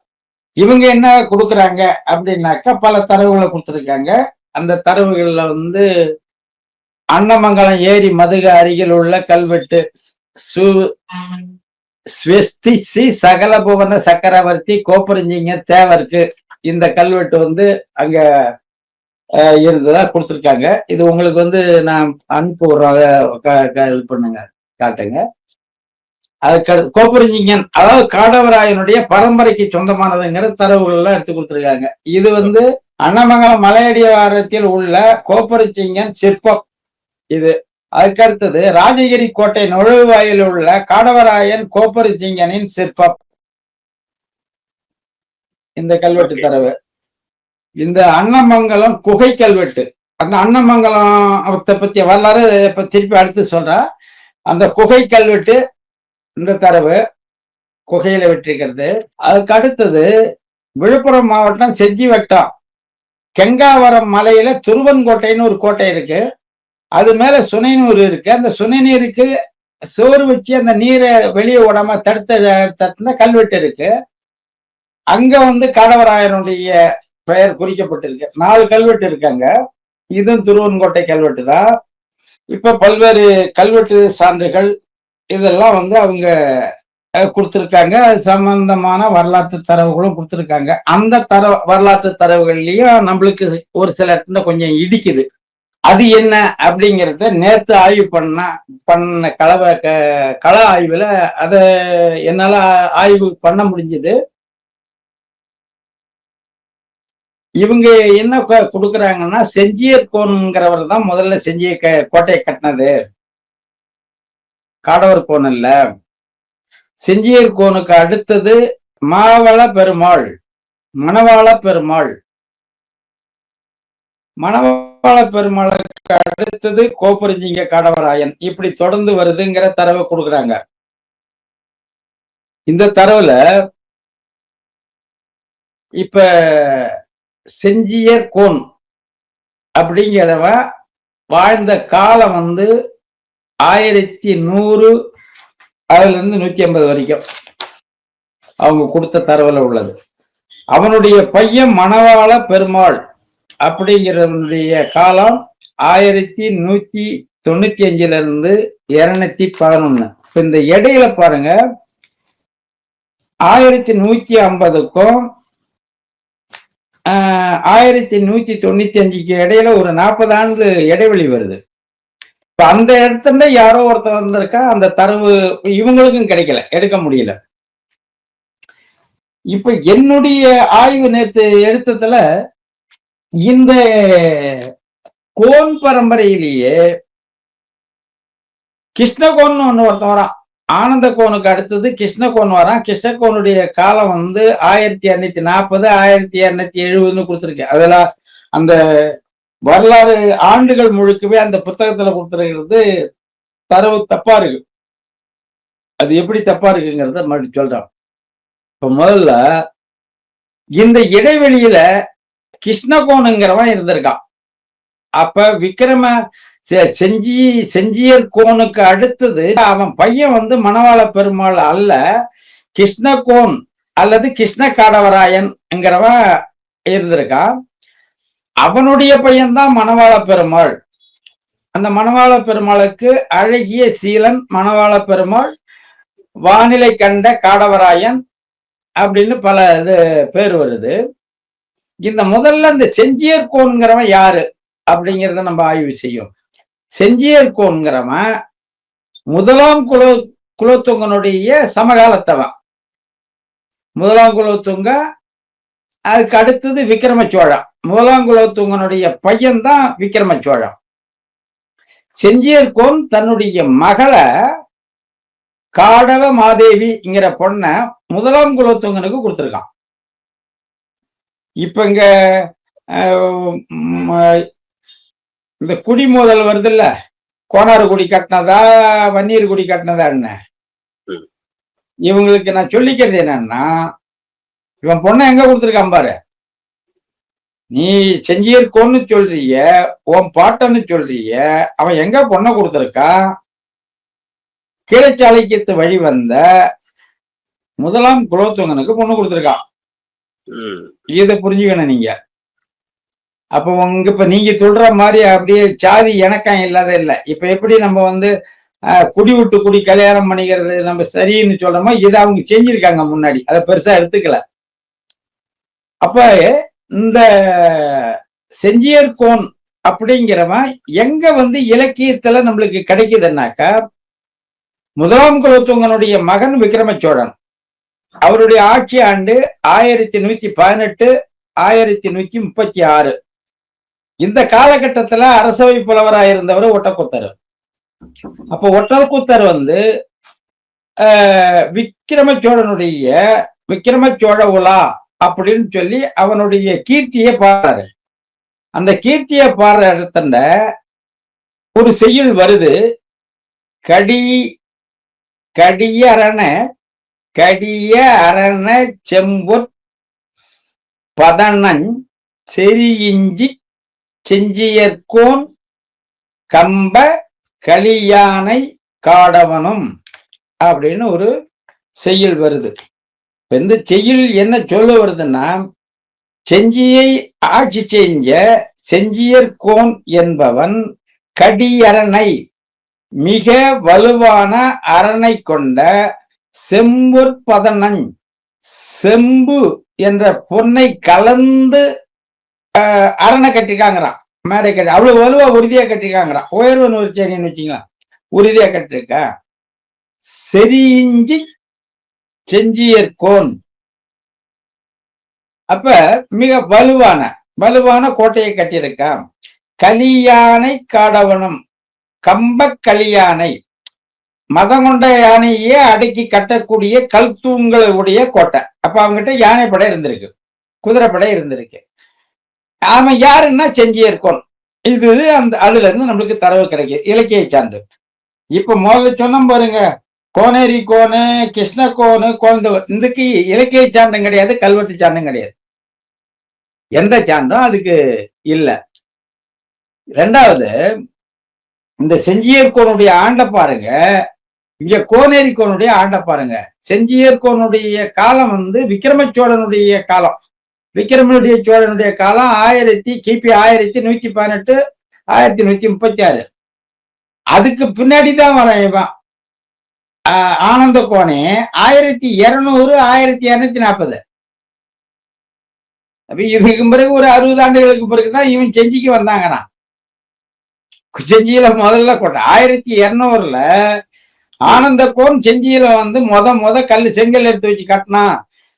இவங்க என்ன கொடுக்குறாங்க அப்படின்னாக்கா பல தரவுகளை கொடுத்திருக்காங்க. அந்த தரவுகள்ல வந்து அன்னமங்கலம் ஏரி மதுகு அருகில் உள்ள கல்வெட்டு ஸ்வஸ்திசி சகல புவன சக்கரவர்த்தி கோப்பரஞ்சிங்க தேவருக்கு இந்த கல்வெட்டு வந்து அங்க இருந்ததா கொடுத்துருக்காங்க. இது உங்களுக்கு வந்து நான் அனுப்பி விடுறேன், இது பண்ணுங்க, காட்டுங்க. அதுக்கு கோப்பரஞ்சிங்கன் அதாவது காடவராயனுடைய பரம்பரைக்கு சொந்தமானதுங்கிற தரவுகள் எல்லாம் எடுத்து கொடுத்துருக்காங்க. இது வந்து அன்னமங்கலம் மலையடிவாரத்தில் உள்ள கோப்பரஞ்சிங்கன் சிற்பம் இது. அதுக்கு அடுத்தது ராஜகிரி கோட்டை நுழைவாயில் உள்ள காடவராயன் கோப்பரஞ்சிங்கனின் சிற்பம். இந்த கல்வெட்டு தரவு. இந்த அன்னமங்கலம் குகை கல்வெட்டு, அந்த அன்னமங்கலம் பத்திய வரலாறு இப்ப திருப்பி அடுத்து சொல்ற. அந்த குகை கல்வெட்டு இந்த தரவு குகையில விட்டிருக்கிறது. அதுக்கு அடுத்தது விழுப்புரம் மாவட்டம் செஞ்சி வட்டம் கெங்காவரம் மலையில துருவன்கோட்டைன்னு ஒரு கோட்டை இருக்கு. அது மேல சுனைநீர் இருக்கு. அந்த சுனைநீருக்கு சோறு வச்சு அந்த நீரை வெளியே விடாம தடுத்த கல்வெட்டு இருக்கு. அங்க வந்து காடவராயனுடைய பெயர் குறிக்கப்பட்டிருக்கு. 4 கல்வெட்டு இருக்காங்க. இதுவும் துருவன்கோட்டை கல்வெட்டு தான். இப்ப பல்வேறு கல்வெட்டு சான்றுகள் இதெல்லாம் வந்து அவங்க கொடுத்திருக்காங்க. அது சம்பந்தமான வரலாற்று தரவுகளும் கொடுத்திருக்காங்க. அந்த வரலாற்று தரவுகள்லயும் நம்மளுக்கு ஒரு சில இடத்துல கொஞ்சம் இடிக்குது. அது என்ன அப்படிங்கிறத நேத்து ஆய்வு பண்ண கள ஆய்வுல அத என்னால ஆய்வு பண்ண முடிஞ்சது. இவங்க என்ன கொடுக்குறாங்கன்னா, செஞ்சியர் கோன்ங்கிறவர் தான் முதல்ல கோட்டையை கட்டினது. காடவர் கோன் இல்ல. செஞ்சியர் கோனுக்கு அடுத்தது மாவள பெருமாள், மணவாள பெருமாள், மணவாள பெருமாளுக்கு அடுத்தது கோப்பரஞ்சிங்க காடவராயன். இப்படி தொடர்ந்து வருதுங்கிற தரவை கொடுக்குறாங்க. இந்த தரவுல இப்ப செஞ்சியர் கோன் அப்படிங்கிறவ வாழ்ந்த காலம் வந்து 1100 அதுல இருந்து 150 வரைக்கும் அவங்க கொடுத்த தரவுல உள்ளது. அவனுடைய பையன் மணவாள பெருமாள் அப்படிங்கிறவனுடைய காலம் 1195 இருந்து 211. இந்த இடையில பாருங்க, 1150க்கும் 1195க்கு இடையில ஒரு 40 ஆண்டு இடைவெளி வருது. இப்ப அந்த இடத்துல யாரோ ஒருத்தர் வந்திருக்கா, அந்த தரவு இவங்களுக்கும் கிடைக்கல, எடுக்க முடியல. இப்ப என்னுடைய ஆய்வு நேற்று எடுத்ததுல இந்த கோன் பரம்பரையிலேயே கிருஷ்ணகோன் ஒருத்தன் வரான். ஆனந்த கோனுக்கு அடுத்தது கிருஷ்ணகோன் வரான். கிருஷ்ணகோனுடைய காலம் வந்து 1240 1270 கொடுத்துருக்கு. அதெல்லாம் அந்த வரலாறு ஆண்டுகள் முழுக்கவே அந்த புத்தகத்துல கொடுத்துருக்கிறது தரவு தப்பா இருக்கு. அது எப்படி தப்பா இருக்குங்கிறத மறுபடியும் சொல்றோம். இப்ப முதல்ல இந்த இடைவெளியில கிருஷ்ணகோனுங்கிறவன் இருந்திருக்கான். அப்ப செஞ்சியர் கோனுக்கு அடுத்தது அவன் பையன் வந்து மணவாள பெருமாள் அல்ல, கிருஷ்ணகோன் அல்லது கிருஷ்ண காடவராயன்ங்கிறவன் இருந்திருக்கான். அவனுடைய பையன்தான் மணவாள பெருமாள். அந்த மணவாள பெருமாளுக்கு அழகிய சீலன் மணவாள பெருமாள், வானிலை கண்ட காடவராயன் அப்படின்னு பல இது பேர் வருது. இந்த முதல்ல இந்த செஞ்சியர் கோன்கிறவன் யாரு அப்படிங்கிறத நம்ம ஆய்வு செய்யும். செஞ்சியர் கோன்கிறவன் முதலாம் குலோத்துங்கனுடைய சமகாலத்தவன். முதலாம் குலோத்துங்க, அதுக்கு அடுத்தது விக்ரம சோழன். முதலாம் குலோத்துங்கனுடைய பையன் தான் விக்ரம சோழன். செஞ்சியர் கோன் தன்னுடைய மகளை காடவ மாதேவிங்கிற பொண்ண முதலாம் குலோத்துங்கனுக்கு கொடுத்திருக்கான். இப்ப இங்க இந்த குடிமோதல் வருது இல்ல, கோனார் குடி கட்டினதா வன்னியர் குடி கட்டினதான்னு இவங்களுக்கு நான் சொல்லிக்கிறது என்னன்னா, இவன் பொண்ணை எங்க கொடுத்திருக்கான் பாரு. நீ செஞ்சியர்கோன்னு சொல்றிய, உன் பாட்டன்னு சொல்றிய, அவன் எங்க பொண்ணை கொடுத்திருக்கா? கீழச்சாலைக்கு வழி வந்த முதலாம் குலோத்துங்கனுக்கு பொண்ணு கொடுத்திருக்கான். இதை புரிஞ்சுக்கணும் நீங்க. அப்ப இப்ப நீங்க சொல்ற மாதிரி அப்படியே சாதி இணக்கம் இல்லாத இல்ல. இப்ப எப்படி நம்ம வந்து குடி விட்டு குடி கல்யாணம் பண்ணிக்கிறது நம்ம சரின்னு சொல்றோமோ, இதை அவங்க செஞ்சிருக்காங்க முன்னாடி, அதை பெருசா எடுத்துக்கல. அப்ப இந்த செஞ்சியர்கோன் அப்படிங்கிறவன் எங்க வந்து இலக்கியத்துல நம்மளுக்கு கிடைக்குதுன்னாக்கா, முதலாம் குலோத்துங்கனுடைய மகன் விக்ரம சோழன், அவருடைய ஆட்சி ஆண்டு 1118 1136. இந்த காலகட்டத்துல அரசவை புலவராயிருந்தவர் ஒட்டக்கூத்தர். அப்ப ஒட்டக்கூத்தர் வந்து விக்கிரம சோழ உலா அப்படின்னு சொல்லி அவனுடைய கீர்த்தியை பாடுறாரு. அந்த கீர்த்தியை பாடுற இடத்துல ஒரு செய்யுள் வருது. கடிய அரண செம்பொற் பதனஞ் செரியிஞ்சி செஞ்சியர்கோன் கம்ப கலியானை காடவனும் அப்படின்னு ஒரு செய்யுள் வருது. இந்த செய்யுள் என்ன சொல்ல வருதுன்னா, செஞ்சியை ஆட்சி செஞ்ச செஞ்சியர்கோன் என்பவன் கடியரணை, மிக வலுவான அரணை கொண்ட செம்பொற்பதனஞ், செம்பு என்ற பொன்னை கலந்து அரணை கட்டிருக்காங்கிறான். மேடை கட்டி அவ்வளவு வலுவா உறுதியா கட்டிருக்காங்கிறான். உயர்வன் ஒரு செடின்னு வச்சுக்கலாம், உறுதியா கட்டிருக்கா. செரியிஞ்சி செஞ்சியர்கோன், அப்ப மிக வலுவான கோட்டையை கட்டியிருக்கான். கலியானை காடவனும், கம்ப கலியானை, மதம் கொண்ட யானையே அடக்கி கட்டக்கூடிய கல் தூண்களுடைய கோட்டை. அப்ப அவங்ககிட்ட யானைப்படை இருந்திருக்கு, குதிரைப்படை இருந்திருக்கு. அவன் யாருன்னா செஞ்சியர்கோன். இது அந்த அதுல இருந்து நம்மளுக்கு தரவு கிடைக்குது, இலக்கிய சான்று. இப்ப முதல்ல சொன்னோம் பாருங்க, கோனேரி கோனு, கிருஷ்ண கோனு, கோயந்தவர், இதுக்கு இலக்கிய சான்றும் கிடையாது, கல்வெட்டு சான்றும் கிடையாது, எந்த சான்றும் அதுக்கு இல்ல. ரெண்டாவது, இந்த செஞ்சியர்கோனுடைய ஆண்ட பாருங்க, இங்க கோனேரி கோனுடைய ஆண்ட பாருங்க. செஞ்சியர்கோனுடைய காலம் வந்து விக்கிரம சோழனுடைய காலம். விக்கிரமனுடைய சோழனுடைய காலம் கிபி 1118 1136. அதுக்கு பின்னாடிதான் வரான் இவன் ஆனந்த கோனே 1200 1240. அப்ப இதுக்கு பிறகு ஒரு 60 ஆண்டுகளுக்கு பிறகுதான் இவன் செஞ்சிக்கு வந்தாங்கண்ணா. செஞ்சியில முதல்ல கோட்டை 1200ல ஆனந்த கோன் செஞ்சியில வந்து முத செங்கல் எடுத்து வச்சு கட்டினா.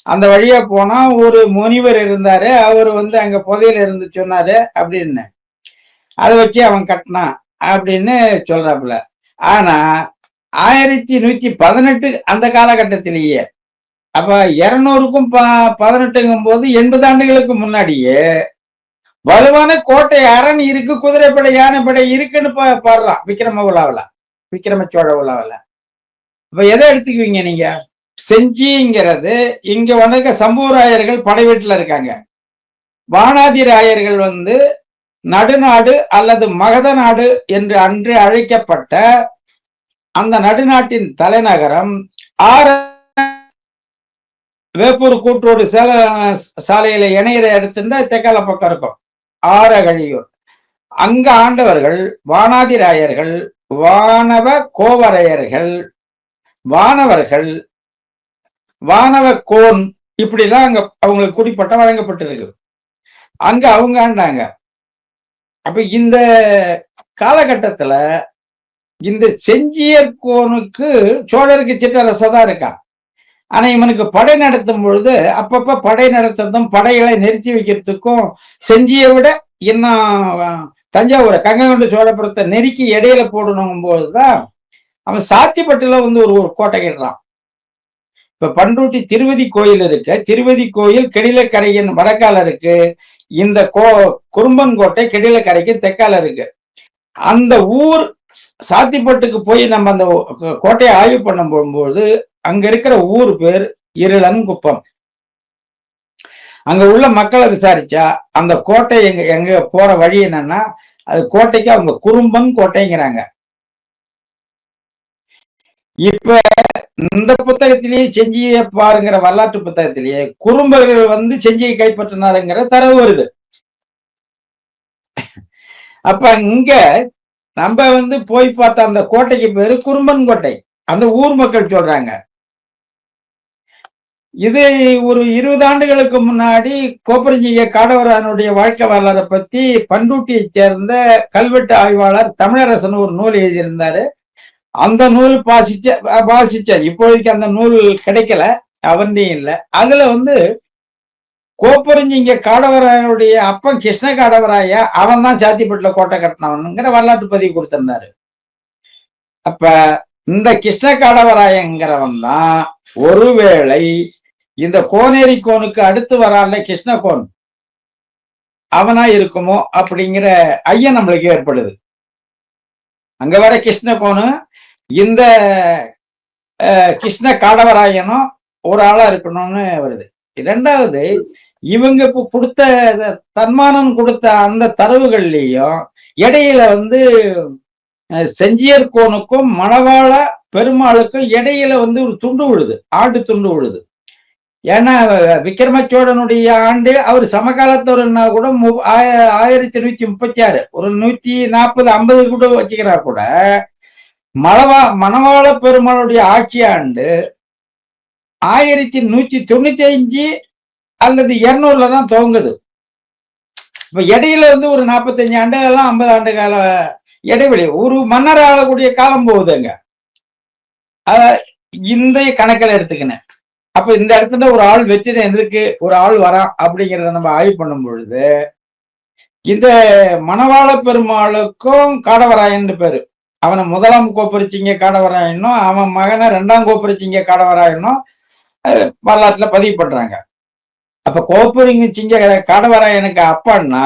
அந்த வழியா போனா ஒரு முனிவர் இருந்தாரு, அவர் வந்து அங்க புதையில இருந்து சொன்னாரு அப்படின்னு, அதை வச்சு அவன் கட்டினான் அப்படின்னு சொல்றாப்புல. ஆனா 1118 அந்த காலகட்டத்திலேயே, அப்ப 200க்கும் 18ங்கும் போது 80 ஆண்டுகளுக்கு முன்னாடியே வலுவான கோட்டை அரண் இருக்கு, குதிரைப்படை யானைப்படை இருக்குன்னு பாடுறான் விக்கிரம சோழ உலாவில. இப்ப எதை எடுத்துக்குவீங்க நீங்க? செஞ்சிங்கிறது இங்க வணக்க சம்பூராயர்கள் படை வீட்டுல இருக்காங்க. வானாதி ராயர்கள் வந்து நடுநாடு அல்லது மகத நாடு என்று அன்று அழைக்கப்பட்ட அந்த நடுநாட்டின் தலைநகரம் வேப்பூர் கூற்றோடு சாலையில இணையிற இடத்துல தெற்கால பக்கம் இருக்கும் ஆரகழியூர். அங்க ஆண்டவர்கள் வானாதிராயர்கள், வானவ கோவரையர்கள், வானவர்கள், வானவ கோன், இப்படிலாம் அங்க அவங்களுக்கு குடிப்பட்டம் வழங்கப்பட்டிருக்கு. அங்க அவங்க ஆண்டாங்க. அப்ப இந்த காலகட்டத்துல இந்த செஞ்சியர்கோனுக்கு சோழருக்கு சிற்றரசதான் இருக்கா. ஆனா இவனுக்கு படை நடத்தும் பொழுது அப்பப்ப படை நடத்துறதும் படைகளை நிறுத்தி வைக்கிறதுக்கும் செஞ்சியை விட இன்னும் தஞ்சாவூரை கங்கை கொண்ட சோழபுரத்தை நெருக்கி இடையில போடணும் போதுதான் அவன் சாத்திப்பட்டுல வந்து ஒரு ஒரு கோட்டை கட்டுறான். இப்ப பண்ருட்டி திருவதி கோயில் இருக்கு. திருவதி கோயில் கெடிலக்கரையின் வடக்கால இருக்கு. இந்த குறும்பன் கோட்டை கெடிலக்கரைக்கு தெற்கால இருக்கு. அந்த ஊர் சாத்திப்பட்டுக்கு போய் நம்ம அந்த கோட்டையை ஆய்வு பண்ண போகும்போது அங்க இருக்கிற ஊர் பேர் இருளன்குப்பம். அங்க உள்ள மக்களை விசாரிச்சா அந்த கோட்டை எங்க போற வழி என்னன்னா, அது கோட்டைக்கு அவங்க குறும்பன் கோட்டைங்கிறாங்க. இப்ப இந்த புத்தகத்திலேயே செஞ்சியை பாருங்கிற வரலாற்று புத்தகத்திலேயே குறும்பர்கள் வந்து செஞ்சியை கைப்பற்றினாருங்கிற தரவு வருது. அப்ப இங்க நம்ம வந்து போய் பார்த்த அந்த கோட்டைக்கு பேரு குறும்பன் கோட்டை. அந்த ஊர் மக்கள் சொல்றாங்க. இது ஒரு 20 ஆண்டுகளுக்கு முன்னாடி கோப்பரஞ்சிங்க காடவரானுடைய வாழ்க்கை வரலாறை பத்தி பண்ருட்டியை சேர்ந்த கல்வெட்டு ஆய்வாளர் தமிழரசன் ஒரு நூல் எழுதியிருந்தாரு. அந்த நூல் வாசிச்ச இப்போதைக்கு அந்த நூல் கிடைக்கல, அவன்டையும் இல்லை. அதுல வந்து கோப்பரஞ்சிங்க காடவராயனுடைய அப்பன் கிருஷ்ண காடவராய அவன் தான் சாத்திப்பட்டுல கோட்டை கட்டினவனுங்கிற வரலாற்று பதிவு கொடுத்திருந்தாரு. அப்ப இந்த கிருஷ்ண காடவராயங்கிறவன் தான் ஒருவேளை இந்த கோனேரி கோனுக்கு அடுத்து வரான்ல கிருஷ்ணகோன் அவனா இருக்குமோ அப்படிங்கிற ஐயம் நம்மளுக்கு ஏற்படுது. அங்க வர கிருஷ்ணகோனு இந்த கிருஷ்ண காடவராயனும் ஒரு ஆளா இருக்கணும்னு வருது. இரண்டாவது, இவங்க இப்ப கொடுத்த தன்மானம் கொடுத்த அந்த தரவுகள்லயும் இடையில வந்து செஞ்சியர் கோனுக்கும் மணவாள பெருமாளுக்கும் இடையில வந்து ஒரு துண்டு விழுது, ஆண்டு துண்டு விழுது. ஏன்னா விக்ரமச்சோழனுடைய ஆண்டு அவர் சமகாலத்தவர்னா கூட 1136 ஒரு 140-50 கூட வச்சுக்கிறா கூட மணவாள பெருமாளுடைய ஆட்சி ஆண்டு 1195 அல்லது 200 தான் துவங்குது. இப்ப இடையில வந்து ஒரு 45 ஆண்டுகள்லாம் 50 ஆண்டு கால இடைவெளி, ஒரு மன்னர் ஆளக்கூடிய காலம் போகுதுங்க. இந்த கணக்கில் எடுத்துக்கினேன். அப்ப இந்த இடத்துல ஒரு ஆள் வச்சுட்டு எதுக்கு ஒரு ஆள் வரான் அப்படிங்கிறத நம்ம ஆய்வு பண்ணும் பொழுது இந்த மணவாள பெருமாளுக்கும் காடவராயன் பேரு. அவனை முதலாம் கோப்பரிச்சிங்க காடவராயனும் அவன் மகனை 2ஆம் கோப்பரிச்சிங்க காடவராயனும் வரலாற்றுல பதிவு பண்றாங்க. அப்ப கோப்பரிச்சிங்க காடவராயனுக்கு அப்பன்னா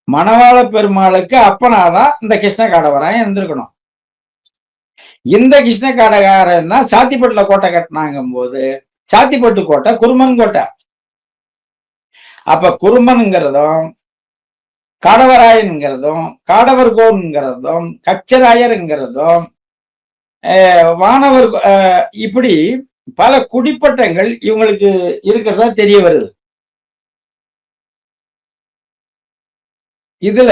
மணவாள பெருமாளுக்கு அப்பனாதான் இந்த கிருஷ்ண காடவராயன் இருந்திருக்கணும். இந்த கிருஷ்ண காடகாரன் தான் சாத்திப்பட்டுல கோட்டை கட்டினாங்கும் போது சாத்திப்பட்டு கோட்டை குறும்பன் கோட்டை. அப்ப குறும்பனுங்கிறதும் காடவராயன்கிறதும் காடவர்கோன்கிறதும் கச்சராயருங்கிறதும் வானவர் இப்படி பல குடிப்பட்டங்கள் இவங்களுக்கு இருக்கிறதா தெரிய வருது. இதுல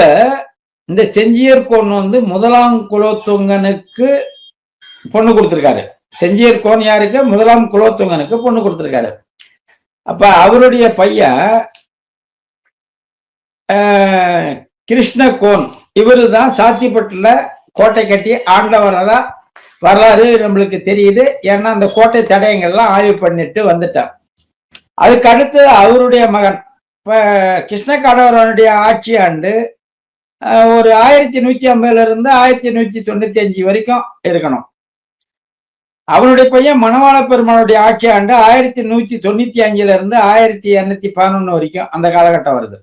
இந்த செஞ்சியர் கோன் வந்து முதலாம் குலோத்துங்கனுக்கு பொண்ணு கொடுத்திருக்காரு. செஞ்சியர் கோன் யாருக்கு? முதலாம் குலோத்துங்கனுக்கு பொண்ணு கொடுத்திருக்காரு. அப்ப அவருடைய பையன் கிருஷ்ணகோன் இவரு தான் சாத்திப்பட்டுல கோட்டை கட்டி ஆண்டவரதா வரலாறு நம்மளுக்கு தெரியுது. ஏன்னா அந்த கோட்டை தடயங்கள்லாம் ஆய்வு பண்ணிட்டு வந்துட்டார். அதுக்கு அடுத்து அவருடைய மகன் இப்ப கிருஷ்ண காடவரனுடைய ஆட்சி ஆண்டு ஒரு 1150 இருந்து 1195 வரைக்கும் இருக்கணும். அவனுடைய பையன் மணவாள பெருமானுடைய ஆட்சி ஆண்டு 1195 இருந்து 1211 வரைக்கும் அந்த காலகட்டம் வருது.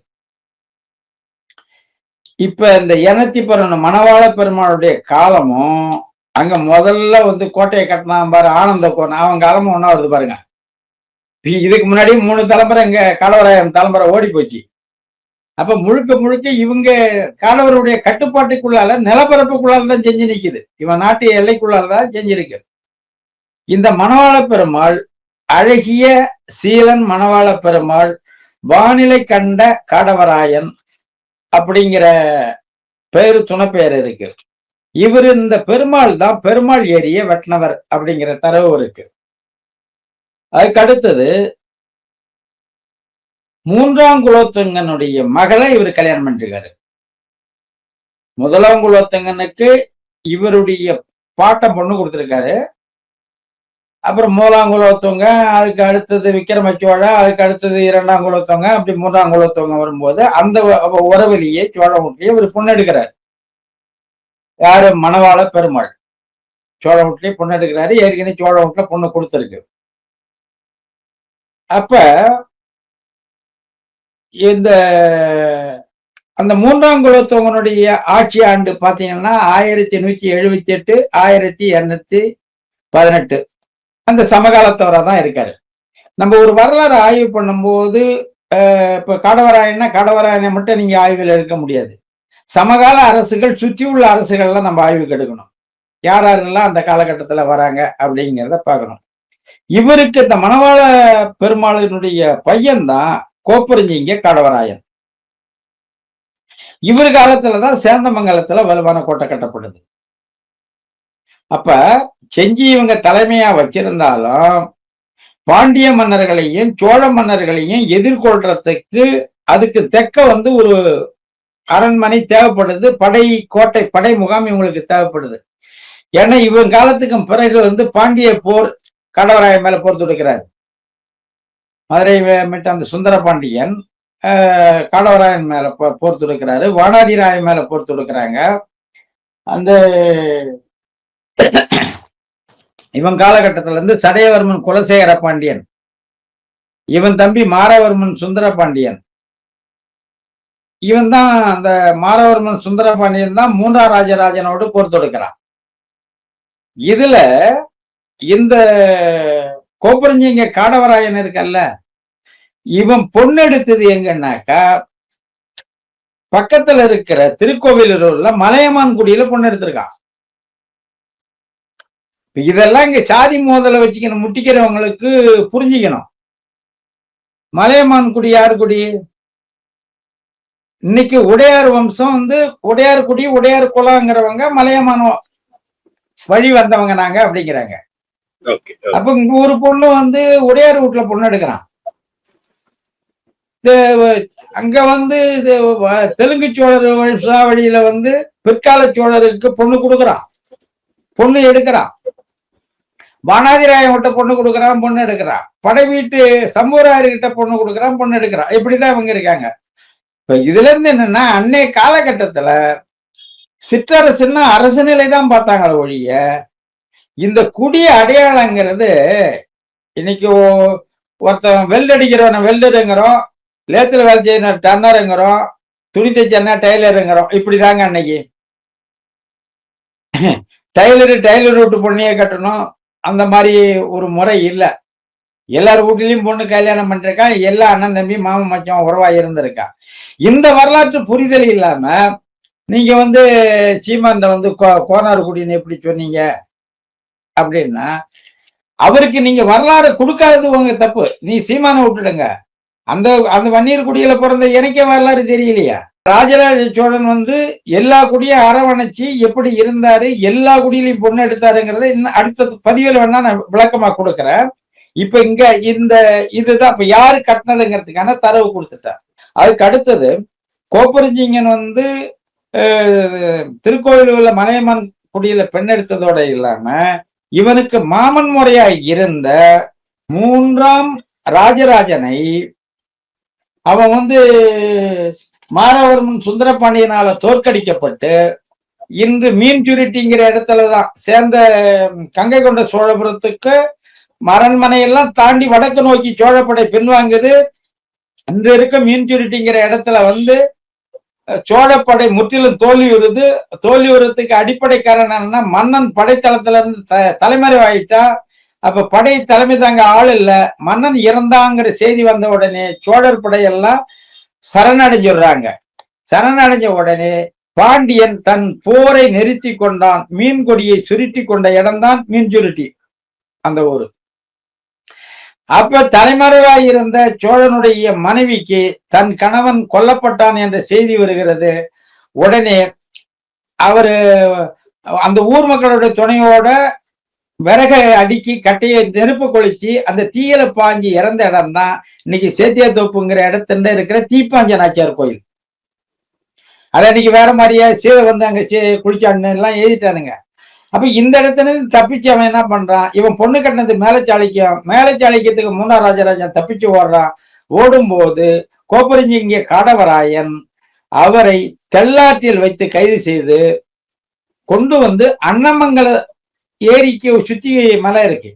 இப்ப இந்த 211 மணவாள பெருமானுடைய காலமும் அங்க முதல்ல வந்து கோட்டையை கட்டினா பாரு ஆனந்த கோன் அவன் காலமும் ஒன்னா வருது பாருங்க. இதுக்கு முன்னாடி 3 தலைமுறை இங்க காடவராயன் தலைமுறை ஓடி போச்சு. அப்ப முழுக்க முழுக்க இவங்க காடவருடைய கட்டுப்பாட்டுக்குள்ளால நிலப்பரப்புக்குள்ளால தான் செஞ்சு நிக்குது. இவன் நாட்டு எல்லைக்குள்ளால தான் செஞ்சிருக்கு. இந்த மணவாள பெருமாள் அழகிய சீலன் மணவாள பெருமாள் வானிலை கண்ட காடவராயன் அப்படிங்கிற பேரு துணை பெயர் இருக்கு. இவர் இந்த பெருமாள் தான் பெருமாள் ஏரிய வெட்டினவர் அப்படிங்கிற தரவு இருக்கு. அதுக்கு அடுத்தது 3ஆம் குலோத்துங்கனுடைய மகளை இவர் கல்யாணம் பண்ணிருக்காரு. முதலாம் குலோத்துங்கனுக்கு இவருடைய பாட்ட பொண்ணு கொடுத்திருக்காரு. அப்புறம் 3ஆம் குலோத்துங்க, அதுக்கு அடுத்தது விக்ரமச்சோழ, அதுக்கு அடுத்தது 2ஆம் குலோத்துங்க, அப்படி 3ஆம் குலோத்துங்க வரும்போது அந்த உறவிலேயே சோழமுட்டியை இவர் பொண்ணு எடுக்கிறார். யாரு? மணவாள பெருமாள். சோழ வீட்லயே பொண்ணு எடுக்கிறாரு. ஏற்கனவே சோழ வீட்டுல பொண்ணு கொடுத்துருக்கு. அப்ப இந்த அந்த மூன்றாம் குலோத்துங்கனுடைய ஆட்சி ஆண்டு பாத்தீங்கன்னா 1178 1218 அந்த சமகாலத்தவரா தான் இருக்காரு. நம்ம ஒரு வரலாறு ஆய்வு பண்ணும்போது இப்ப காடவராயனை மட்டும் நீங்க ஆய்வில் எடுக்க முடியாது. சமகால அரசுகள் சுற்றியுள்ள அரசுகள்லாம் நம்ம ஆய்வுக்கு எடுக்கணும். யாரெல்லாம் அந்த காலகட்டத்துல வராங்க அப்படிங்கிறத பார்க்கணும். இவருக்கு இந்த மணவாள பெருமாளினுடைய பையன் தான் கோப்பரஞ்சிங்க காடவராயன். இவர் காலத்துலதான் சேந்தமங்கலத்துல வலுவான கோட்டை கட்டப்படுது. அப்ப செஞ்சி இவங்க தலைமையா வச்சிருந்தாலும் பாண்டிய மன்னர்களையும் சோழ மன்னர்களையும் எதிர்கொள்றதுக்கு அதுக்கு தெக்க ஒரு அரண்மனை தேவைப்படுது. கோட்டை படை முகாம் இவங்களுக்கு தேவைப்படுது. ஏன்னா இவன் காலத்துக்கு பிறகு பாண்டிய போர் காடவராய மேல போர் தொடுக்கிறார். மதுரை மீட்ட அந்த சுந்தர பாண்டியன் காடவராயன் மேல போர் தொடுக்கிறாரு. வானாதிராய மேல போர் தொடுக்கிறாங்க. அந்த இவன் காலகட்டத்துல இருந்து சடையவர்மன் குலசேகர பாண்டியன், இவன் தம்பி மாரவர்மன் சுந்தர பாண்டியன், இவன் தான் அந்த மாரவர்மன் சுந்தர பாண்டியன் தான் மூன்றாம் ராஜராஜனோடு போர் தொடுக்கிறான். இதுல இந்த கோப்பரஞ்சிங்க காடவராயன் இருக்கல்ல, இவன் பொண்ணு எடுத்தது எங்கன்னாக்கா பக்கத்துல இருக்கிற திருக்கோவிலூர்ல மலையமான் குடியில பொண்ணு எடுத்திருக்கான். இதெல்லாம் இங்க சாதி மோதலை வச்சுக்கணும் முட்டிக்கிறவங்களுக்கு புரிஞ்சுக்கணும். மலையமான் குடி யாரு குடி? இன்னைக்கு உடையார் வம்சம் உடையார் குடி உடையார் குலங்கிறவங்க மலையமான் வழி வந்தவங்க நாங்க அப்படிங்கிறாங்க. அப்ப இங்க ஒரு பொண்ணு உடையார் வீட்டுல பொண்ணு எடுக்கிறான். அங்க தெலுங்கு சோழர் வம்சாவளியில பிற்கால சோழருக்கு பொண்ணு கொடுக்குறான், பொண்ணு எடுக்கிறான். வானாதிராயன் கிட்ட பொண்ணு கொடுக்குறான், பொண்ணு எடுக்கிறான். படை வீட்டு சம்பூராயர்கிட்ட பொண்ணு கொடுக்குறான், பொண்ணு எடுக்கிறான். இப்படிதான் இவங்க இருக்காங்க. இப்ப இதுல இருந்து என்னன்னா அன்னைய காலகட்டத்துல சிற்றரசுன்னா அரசு நிலை தான் பார்த்தாங்க ஒழிய இந்த குடிய அடையாளங்கிறது இன்னைக்கு ஒருத்தன் வெல்ட் அடிக்கிறவன வெல்டருங்கிறோம், லேத்துல வேலை செய்யற டன்னருங்கிறோம், துணி தைச்சா டெய்லருங்கிறோம். இப்படிதாங்க அன்னைக்கு டெய்லர் விட்டு பொண்ணையே கட்டணும் அந்த மாதிரி ஒரு முறை இல்லை. எல்லார் வீட்லயும் பொண்ணு கல்யாணம் பண்ணிருக்கான், எல்லா அண்ணன் தம்பி மாமன் மச்சான் உறவா இருந்திருக்கான். இந்த வரலாற்று புரிதல் இல்லாம நீங்க சீமான் கோனார் குடின்னு எப்படி சொன்னீங்க அப்படின்னா அவருக்கு நீங்க வரலாறு கொடுக்காதது உங்க தப்பு. நீ சீமானை விட்டுடுங்க. அந்த அந்த வன்னியர் குடியில பிறந்த எனக்கே வரலாறு தெரியலையா? ராஜராஜ சோழன் எல்லா குடியும் அரவணைச்சு எப்படி இருந்தாரு, எல்லா குடியிலையும் பொண்ணு எடுத்தாருங்கிறத இன்னும் அடுத்த பதிவில் வேணா நான் விளக்கமா கொடுக்குறேன். இப்ப இங்க இதுதான் இப்ப யாரு கட்டினதுங்கிறதுக்கான தரவு கொடுத்துட்டார். அதுக்கு அடுத்தது கோப்பரஞ்சிங்கன் திருக்கோயில் உள்ள மலையமான் குடியில பெண் எடுத்ததோட இல்லாம இவனுக்கு மாமன் முறையாய் இருந்த மூன்றாம் ராஜராஜனை அவன் மாரவர்மன் சுந்தரபாண்டியனால தோற்கடிக்கப்பட்டு இன்று மீன் சுருட்டிங்கிற இடத்துலதான் சேர்ந்த கங்கை கொண்ட சோழபுரத்துக்கு அரண்மனையெல்லாம் தாண்டி வடக்கு நோக்கி சோழப்படை பின்வாங்குது. இன்று இருக்க மீன் சுருட்டிங்கிற இடத்துல சோழப்படை முற்றிலும் தோல்வியுறுது. தோல்வியுறதுக்கு அடிப்படை காரணம் என்னன்னா மன்னன் படைத்தளத்துல இருந்து தலைமறைவாயிட்டா. அப்ப படை தலைமை தாங்க ஆள் இல்ல, மன்னன் இறந்தாங்கிற செய்தி வந்த உடனே சோழர் படையெல்லாம் சரணடைஞ்சிடுறாங்க. சரணடைஞ்ச உடனே பாண்டியன் தன் போரை நிறுத்தி கொண்டான். மீன் கொடியை சுருட்டி கொண்ட இடம்தான் மீன் சுருட்டி அந்த ஊரு. அப்ப தலைமறைவாய் இருந்த சோழனுடைய மனைவிக்கு தன் கணவன் கொல்லப்பட்டான் என்ற செய்தி வருகிறது. உடனே அவரு அந்த ஊர் மக்களுடைய துணையோட விறகை அடுக்கி கட்டையை நெருப்பு கொளுத்தி அந்த தீயில பாஞ்சி இறந்த இடம் தான் இன்னைக்கு சேத்தியாத்தோப்புங்கிற இடத்துல இருக்கிற தீப்பாஞ்ச நாச்சியார் கோயில். அதை இன்னைக்கு வேற மாதிரியா சீதை அங்க குளிச்சான்னு எல்லாம் எழுதிட்டானுங்க. அப்ப இந்த இடத்துல தப்பிச்சு அவன் என்ன பண்றான், இவன் பொண்ணு கட்டினது மேலச்சாளிக்கத்துக்கு மூணாம் ராஜராஜன் தப்பிச்சு ஓடுறான். ஓடும்போது கோப்பரஞ்சிங்க காடவராயன் அவரை தெள்ளாற்றில் வைத்து கைது செய்து கொண்டு அன்னமங்கல ஏரிக்கு சுத்தி மலை இருக்கு.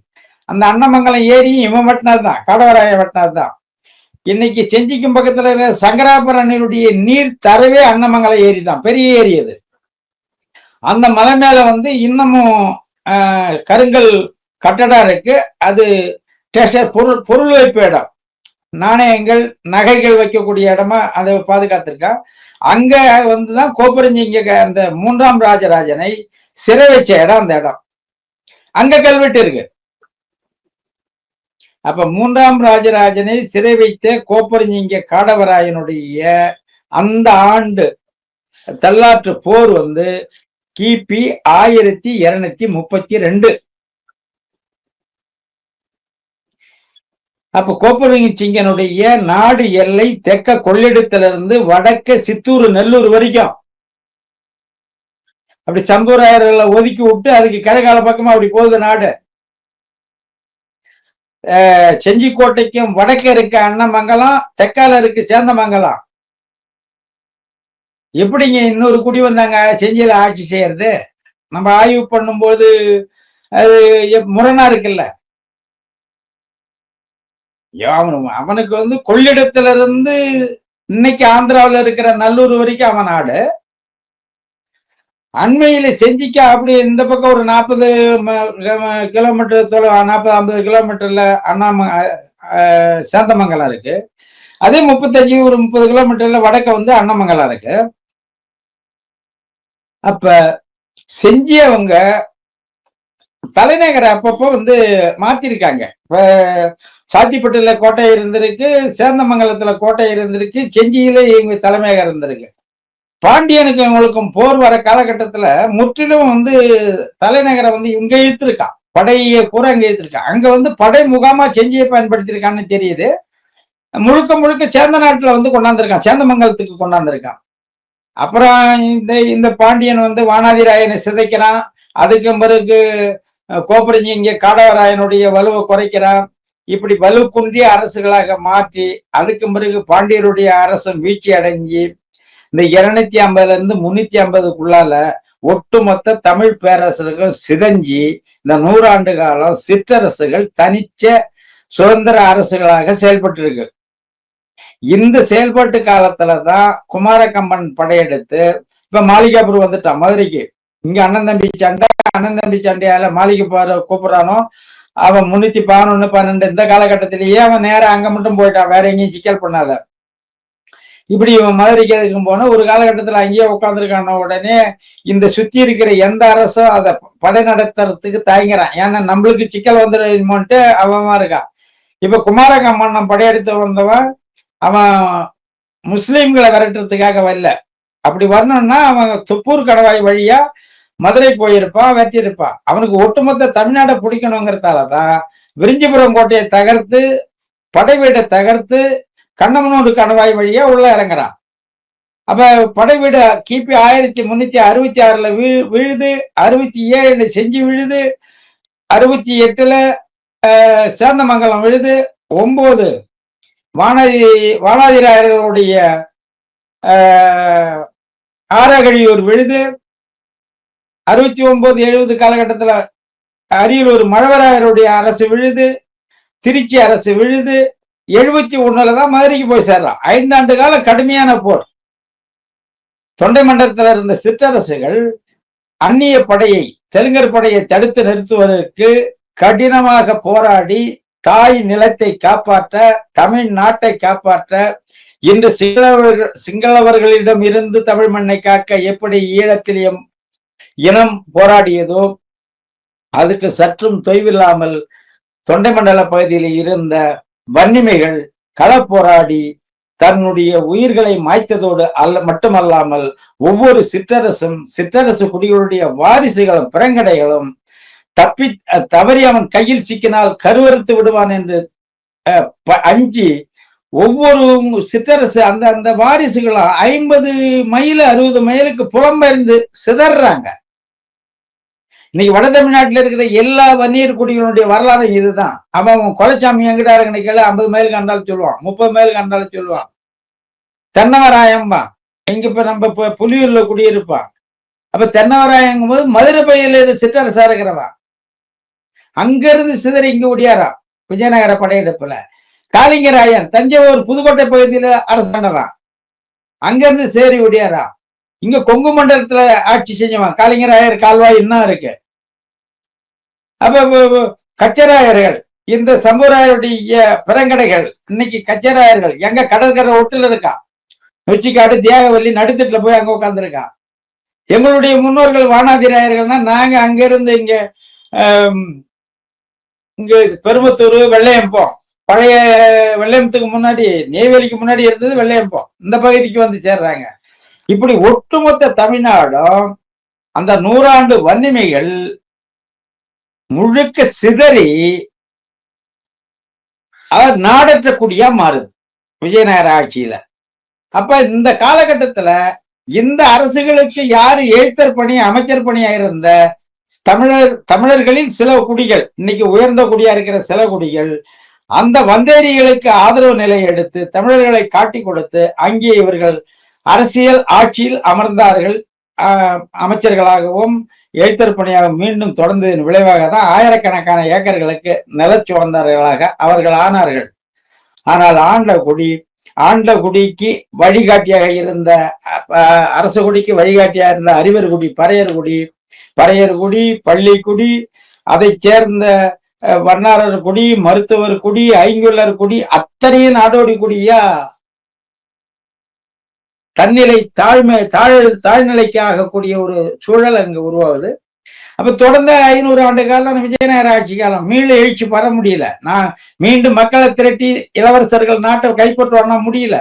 அந்த அன்னமங்கலம் ஏரியும் இவன் வெட்டினதுதான், காடவராய வெட்டினதுதான். இன்னைக்கு செஞ்சிக்கும் பக்கத்துல இருக்கிற சங்கராபுரம் அணையுடைய நீர் தரவே அன்னமங்கலம் ஏரி தான், பெரிய ஏரி அது. அந்த மலை மேல வந்து இன்னமும் கருங்கல் கட்டடம் இருக்கு. அது பொருள் வைப்பு இடம், நாணயங்கள் நகைகள் வைக்கக்கூடிய இடமா அதை பாதுகாத்திருக்கா. அங்க வந்துதான் கோப்பரஞ்சிங்க அந்த 3ஆம் ராஜராஜனை சிறை வச்ச இடம் அந்த இடம். அங்க கல்வெட்டு இருக்கு. அப்ப 3ஆம் ராஜராஜனை சிறை வைத்த கோப்பரஞ்சிங்க காடவராயனுடைய அந்த ஆண்டு தல்லாற்று போர் வந்து கிபி 1232. அப்ப கோப்பரஞ்சிங்கனுடைய நாடு எல்லை தெற்க கொள்ளிடத்திலிருந்து வடக்க சித்தூர் நெல்லூர் வரைக்கும் அப்படி சம்பூராயர்களை ஒதுக்கி விட்டு அதுக்கு கிழக்கால பக்கமா அப்படி போகுது நாடு. செஞ்சிக்கோட்டைக்கும் வடக்க இருக்க அன்னமங்கலம், தெற்கால இருக்கு சேந்தமங்கலம். எப்படிங்க இன்னொரு குடி வந்தாங்க செஞ்சியில ஆட்சி செய்யறது? நம்ம ஆய்வு பண்ணும்போது அது முரணா இருக்குல்ல. அவனுக்கு வந்து கொள்ளிடத்துல இருந்து இன்னைக்கு ஆந்திராவில் இருக்கிற நல்லூர் வரைக்கும் அவன் நாடு. அண்மையில செஞ்சிக்க அப்படி இந்த பக்கம் ஒரு 40 கிலோமீட்டர் 40-50 கிலோமீட்டர்ல சேந்தமங்கலம் இருக்கு. அதே 30 கிலோமீட்டர்ல வடக்க வந்து அன்னமங்கலம் இருக்கு. அப்ப செஞ்சியவங்க தலைநகரை அப்பப்போ வந்து மாத்திருக்காங்க. இப்ப சாத்திப்பட்டுல கோட்டை இருந்திருக்கு, சேந்தமங்கலத்துல கோட்டை இருந்திருக்கு, செஞ்சியில இவங்க தலைமையகம் இருந்திருக்கு. பாண்டியனுக்கு இவங்களுக்கும் போர் வர காலகட்டத்துல முற்றிலும் வந்து தலைநகரை வந்து இங்க இழுத்திருக்கான், படையை பூரா இங்க இழுத்திருக்கான். அங்க வந்து படை முகாமா செஞ்சியை பயன்படுத்திருக்கான்னு தெரியுது. முழுக்க முழுக்க சேந்த நாட்டுல வந்து கொண்டாந்துருக்கான், சேந்தமங்கலத்துக்கு கொண்டாந்துருக்கான். அப்புறம் இந்த பாண்டியன் வந்து வானாதிராயனை சிதைக்கிறான். அதுக்கு பிறகு கோப்பரஞ்சிங்க காடவராயனுடைய வலுவை குறைக்கிறான். இப்படி வலு குன்றிய அரசுகளாக மாற்றி அதுக்கு பிறகு பாண்டியருடைய அரசும் வீழ்ச்சி அடைஞ்சி இந்த 250 இருந்து 350க்குள்ளால ஒட்டுமொத்த தமிழ் பேரரசர்கள் சிதைஞ்சி இந்த 100 ஆண்டு காலம் சிற்றரசுகள் தனிச்ச சுதந்திர அரசுகளாக செயல்பட்டு இருக்கு. இந்த செயல்பாட்டு காலத்துலதான் குமாரகம்பன் படையெடுத்து இப்ப மாளிகாபுரம் வந்துட்டான் மதுரைக்கு. இங்க அண்ணன் தம்பி சண்டையால மாளிகை கூப்பிடுறானோ அவன் 311, 12 இந்த காலகட்டத்திலேயே அவன் நேரம் அங்க மட்டும் போயிட்டான், வேற எங்கேயும் சிக்கல் பண்ணாத. இப்படி இவன் மதுரைக்கு எதுக்கும் போன ஒரு காலகட்டத்துல அங்கேயே உட்காந்துருக்கான உடனே இந்த சுத்தி இருக்கிற எந்த அரசும் அதை படை நடத்துறதுக்கு தயங்குறான். ஏன்னா நம்மளுக்கு சிக்கல் வந்துடுமோன்ட்டு அவன் இருக்கான். இப்ப குமாரகம்பன் படையெடுத்து வந்தவன் அவன் முஸ்லீம்களை விரட்டுறதுக்காக வரல. அப்படி வரணும்னா அவன் துப்பூர் கடவாய் வழியா மதுரை போயிருப்பான், வெட்டியிருப்பான். அவனுக்கு ஒட்டுமொத்த தமிழ்நாடை பிடிக்கணுங்கிறதாலதான் விரிஞ்சிபுரம் கோட்டையை தகர்த்து படை வீடை தகர்த்து கண்ணமனூர் கடவாய் வழியா உள்ள இறங்குறான். அப்ப படை வீடு கிபி 1366 விழுது, 67 செஞ்சி விழுது, 68 சேந்தமங்கலம் விழுது, 9 வானாதிராயர்களுடைய ஆரகழியூர் விழுது, 69, 70 காலகட்டத்துல அரியலூர் மழவராயருடைய அரசு விழுது, திருச்சி அரசு விழுது, 71தான் மதுரைக்கு போய் சேர்றான். 5 ஆண்டு கால கடுமையான போர். தொண்டை மண்டலத்தில் இருந்த சிற்றரசுகள் அந்நிய படையை, தெலுங்கர் படையை தடுத்து நிறுத்துவதற்கு கடினமாக போராடி தாய் நிலத்தை காப்பாற்ற, தமிழ்நாட்டை காப்பாற்ற, இன்று சிங்களவர்களிடம் இருந்து தமிழ் மண்ணை காக்க எப்படி ஈழத்தில் இனம் போராடியதோ அதுக்கு சற்றும் தொய்வில்லாமல் தொண்டை மண்டல பகுதியில் இருந்த வன்னிமைகள் கள போராடி தன்னுடைய உயிர்களை மாய்த்ததோடு மட்டுமல்லாமல் ஒவ்வொரு சிற்றரசு குடிகளுடைய வாரிசுகளும் பிறங்கடைகளும் தவறி அவன் கையில் சிக்கினால் கருவறுத்து விடுவான் என்று அஞ்சி ஒவ்வொரு சிற்றரசு அந்த வாரிசுகளும் 50 மைல் 60 மைலுக்கு புலம்பெயர்ந்து சிதறாங்க. இன்னைக்கு வட தமிழ்நாட்டில் இருக்கிற எல்லா வன்னியர் குடிகளுடைய வரலாறு இதுதான். அவன் கொலைச்சாமி எங்கிட்ட நினைக்கல 50 மைலுக்கு அண்டாலும் சொல்லுவான், 30 மைலுக்கு அண்டாலும் சொல்லுவான். தென்னவராயம்பா இங்க இப்ப நம்ம புலியூர்ல குடியிருப்பான். அப்ப தென்னவராயங்கும் போது மதுரை பையில சிற்றரசா இருக்கிறவன். அங்கிருந்து சிதறி இங்க ஓடியாராம் விஜயநகர படையெடுப்புல. காளிங்கராயன் தஞ்சாவூர் புதுக்கோட்டை பகுதியில அரசாண்டவன், அங்கிருந்து சேரி ஓடியாராம். இங்க கொங்கு மண்டலத்துல ஆட்சி செஞ்சவன் காளிங்கராயர் கால்வாய் இன்னும் இருக்கு. அப்ப கச்சராயர்கள், இந்த சம்புராயருடைய பிறங்கடைகள், இன்னைக்கு கச்சராயர்கள் எங்க கடற்கரை ஒட்டுல இருக்கா, நொச்சிக்காடு தியாகவல்லி நடுத்தட்டுல போய் அங்க உட்கார்ந்துருக்கான். எங்களுடைய முன்னோர்கள் வானாதிராயர்கள்னா நாங்க அங்க இருந்து இங்க பெருமத்தூர் வெள்ளையம்பம், பழைய வெள்ளையம்பத்துக்கு முன்னாடி நெய்வேலிக்கு முன்னாடி இருந்தது வெள்ளையம்பம், இந்த பகுதிக்கு வந்து சேர்றாங்க. இப்படி ஒட்டுமொத்த தமிழ்நாடும் அந்த 100 ஆண்டு வன்னிமைகள் முழுக்க சிதறி அவர் நாடற்ற குடியா மாறுது விஜயநகர ஆட்சியில. அப்ப இந்த காலகட்டத்துல இந்த அரசுகளுக்கு யாரு எழுத்தர் பணி அமைச்சர் பணியா இருந்த தமிழர்களில் சில குடிகள், இன்னைக்கு உயர்ந்த குடியா இருக்கிற சில குடிகள் அந்த வந்தேரிகளுக்கு ஆதரவு நிலை எடுத்து தமிழர்களை காட்டி கொடுத்து அங்கே இவர்கள் அரசியல் ஆட்சியில் அமர்ந்தார்கள். அமைச்சர்களாகவும் எழுத்தர் பணியாக மீண்டும் தொடர்ந்ததன் விளைவாக தான் ஆயிரக்கணக்கான ஏக்கர்களுக்கு நிலச்சுவந்தார்களாக அவர்கள் ஆனார்கள். ஆனால் ஆண்ட குடிக்கு வழிகாட்டியாக இருந்த அரச குடிக்கு வழிகாட்டியாக இருந்த அறிவர் குடி, பறையர் குடி, பள்ளிக்குடி, அதை சேர்ந்த வண்ணாரர் குடி, மருத்துவர் குடி, ஐங்குள்ளர் குடி, அத்தனையும் நாடோடி குடியா தன்னிலை தாழ்நிலைக்கு ஆகக்கூடிய ஒரு சூழல் அங்கு உருவாகுது. அப்ப தொடர்ந்த 500 ஆண்டு காலம் விஜயநகர ஆட்சி காலம் மீள எழுச்சி பெற முடியல. நான் மீண்டும் மக்களை திரட்டி இளவரசர்கள் நாட்டை கைப்பற்றுவான்னா முடியல.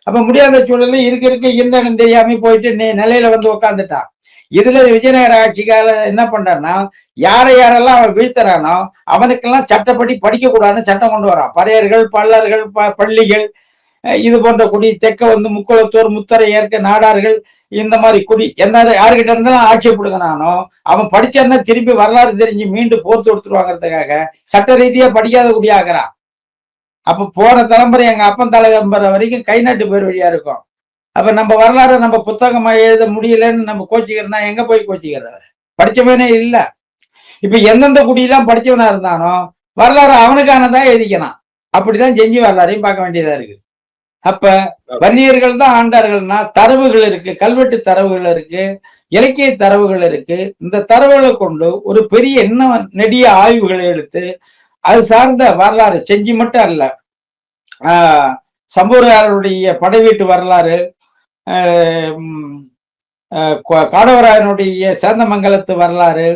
அப்ப முடியாத சூழல்ல இருக்க இந்த தெரியாம போயிட்டு நிலையில வந்து உட்காந்துட்டான். இதுல விஜயநகர ஆட்சி காலம் என்ன பண்றான்னா, யாரெல்லாம் அவன் வீழ்த்துறானோ அவனுக்கெல்லாம் சட்டப்படி படிக்க கூடாதுன்னு சட்டம் கொண்டு வரான். பறையர்கள், பல்லர்கள், பள்ளிகள், இது போன்ற குடி, தெற்க வந்து முக்குளத்தூர், முத்தரை ஏற்க நாடார்கள், இந்த மாதிரி குடி யாருக்கிட்ட இருந்தாலும் ஆட்சேபிடுங்கனானோ அவன் படிச்சான்னா திரும்பி வரலாறு தெரிஞ்சு மீண்டும் போர் தொடுத்துருவாங்கிறதுக்காக சட்ட ரீதியா படிக்காத குடி ஆகிறான். அப்ப போன தலைமுறை எங்க அப்பன் தலைமுறை வரைக்கும் கை நாட்டு பேர் வழியா இருக்கும். அப்ப நம்ம வரலாறு நம்ம புத்தகமா எழுத முடியலன்னு நம்ம கோச்சிக்கிறோம்னா எங்க போய் கோச்சிக்கிறது? படிச்சவனே இல்ல. இப்ப எந்தெந்த குடியெல்லாம் படிச்சவனா இருந்தானோ வரலாறு அவனுக்கானதா எழுதிக்கணும். அப்படிதான் செஞ்சு வரலாறையும் பார்க்க வேண்டியதா இருக்கு. அப்ப வன்னியர்கள் தான் ஆண்டார்கள்னா தரவுகள் இருக்கு, கல்வெட்டு தரவுகள் இருக்கு, இலக்கிய தரவுகள் இருக்கு. இந்த தரவுகளை கொண்டு ஒரு பெரிய இன்னும் நெடிய ஆய்வுகளை எடுத்து அது சார்ந்த வரலாறு செஞ்சு மட்டும் அல்ல, சம்பூராருடைய படை வீட்டு வரலாறு, காடவராயனுடைய சேந்தமங்கலத்து வரலாறு,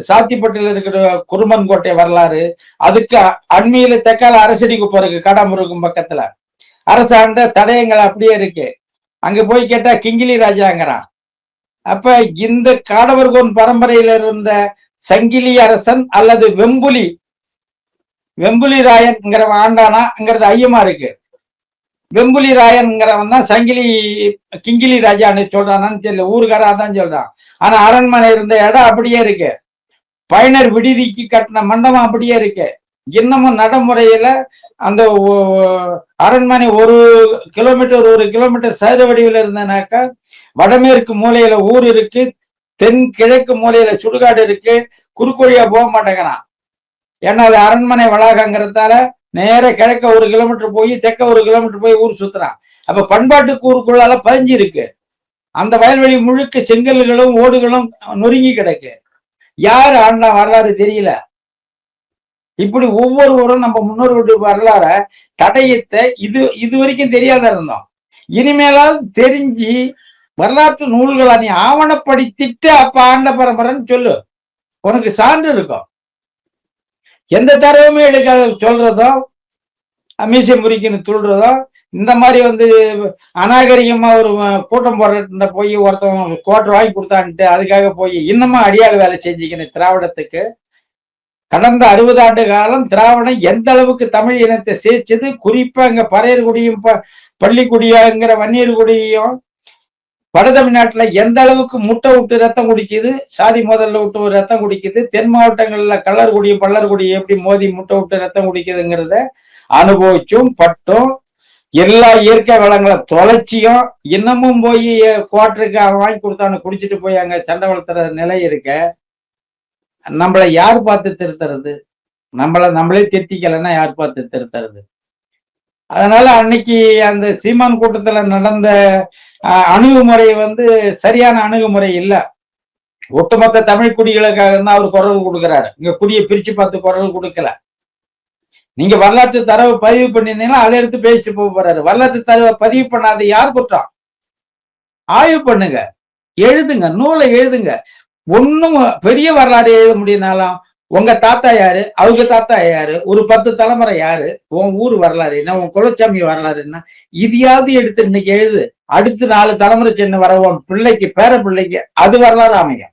சாத்திப்பட்டில் இருக்கிற குருமன் கோட்டை வரலாறு, அதுக்கு அண்மையில தெற்கால அரசடி குப்பம் இருக்கு காடாமுருகும் பக்கத்துல, அரசாண்ட தடயங்கள் அப்படியே இருக்கு. அங்க போய் கேட்டா கிங்கிலி ராஜாங்கிறான். அப்ப இந்த காடவர்கோன் பரம்பரையில இருந்த சங்கிலி அரசன் அல்லது வெம்புலி ராயன்ங்கிறவன் ஆண்டானாங்கிறது ஐயமா இருக்கு. வெம்புலி ராயன்ங்கிறவன் தான் கிங்கிலி ராஜான்னு சொல்றானான்னு தெரியல, ஊருக்காராதான் சொல்றான். ஆனா அரண்மனை இருந்த இடம் அப்படியே இருக்கு, பயனர் விடுதிக்கு கட்டின மண்டபம் அப்படியே இருக்கு. இன்னமும் நடைமுறையில அந்த அரண்மனை 1 கிலோமீட்டர் சதுர வடிவில் இருந்தனாக்கா வடமேற்கு மூலையில ஊர் இருக்கு, தென் கிழக்கு மூலையில சுடுகாடு இருக்கு. குறுக்கோழியா போக மாட்டேங்கிறான். ஏன்னா அது அரண்மனை வளாகங்கிறதால நேர கிழக்க 1 கிலோமீட்டர் போய் தெற்க 1 கிலோமீட்டர் போய் ஊர் சுத்துறான். அப்ப பண்பாட்டு கூறுக்குள்ளால பதிஞ்சு இருக்கு. அந்த வயல்வெளி முழுக்க செங்கல்களும் ஓடுகளும் நொறுங்கி கிடக்கு. யாரு ஆண்டா வரலாறு தெரியல. இப்படி ஒவ்வொருவரும் நம்ம முன்னோர்களுடைய வரலாற தடயத்தை இது வரைக்கும் தெரியாத இருந்தோம். இனிமேலாவது தெரிஞ்சு வரலாற்று நூல்களை நீ ஆவணப்படுத்திட்டு அப்ப ஆண்ட பரம்பரைன்னு சொல்லு, உனக்கு சான்று இருக்கும். எந்த தரவுமே எடுக்காத சொல்றதோ, மீசை முறிக்குன்னு துள்றதோ, இந்த மாதிரி வந்து அநாகரிகமா ஒரு கூட்டம் போடுற போய் ஒருத்தவங்க கோட்டை வாங்கி கொடுத்தான்ட்டு அதுக்காக போய் இன்னமும் அடியாள் வேலை செஞ்சுக்கணும். திராவிடத்துக்கு கடந்த 60 ஆண்டு காலம் திராவிடம் எந்த அளவுக்கு தமிழ் இனத்தை சேர்ச்சது, குறிப்பா அங்க பறையர் குடியும் பள்ளிக்குடியாங்கிற வன்னியர் குடியும் வட தமிழ்நாட்டுல எந்த அளவுக்கு முட்டை விட்டு ரத்தம் குடிக்குது, சாதி முதல்ல விட்டு ரத்தம் குடிக்குது, தென் மாவட்டங்கள்ல கள்ளர்குடியும் பல்லர்குடியும் எப்படி மோதி முட்டை விட்டு ரத்தம் குடிக்குதுங்கிறத அனுபவிச்சும் பட்டும் எல்லா இயற்கை வளங்களை தொலைச்சியும் இன்னமும் போய் குவாட்டருக்கு அவன் வாங்கி கொடுத்தான்னு குடிச்சிட்டு போய் அங்க சண்டை வளர்த்துற நிலை இருக்க. நம்மளை யார் பார்த்து திருத்துறது? நம்மளே திருத்திக்கலைன்னா யார் பார்த்து திருத்துறது? அதனால அன்னைக்கு அந்த சீமான் கூட்டத்துல நடந்த அணுகுமுறை சரியான அணுகுமுறை இல்ல. ஒட்டுமொத்த தமிழ் குடிகளுக்காக தான் அவர் குரல் கொடுக்கிறாரு. இங்க குடியை பிரிச்சு பார்த்து குரல் கொடுக்கல. நீங்க வரலாற்று தரவு பதிவு பண்ணியிருந்தீங்கன்னா அதை எடுத்து பேசிட்டு போறாரு. வரலாற்று தரவை பதிவு பண்ணாத யார் குற்றம்? ஆய்வு பண்ணுங்க, எழுதுங்க, நூலை எழுதுங்க. ஒண்ணும் பெரிய வரலாறு எழுத முடியும்னாலும் உங்க தாத்தா யாரு, அவங்க தாத்தா யாரு, ஒரு 10 தலைமுறை யாரு, உன் ஊர் வரலாறு என்ன, உன் குலச்சாமி வரலாறு என்ன, இதையாவது எடுத்து இன்னைக்கு எழுது. அடுத்து 4 தலைமுறை சின்ன வர உன் பிள்ளைக்கு, பேர பிள்ளைக்கு அது வரலாறு அமையும்.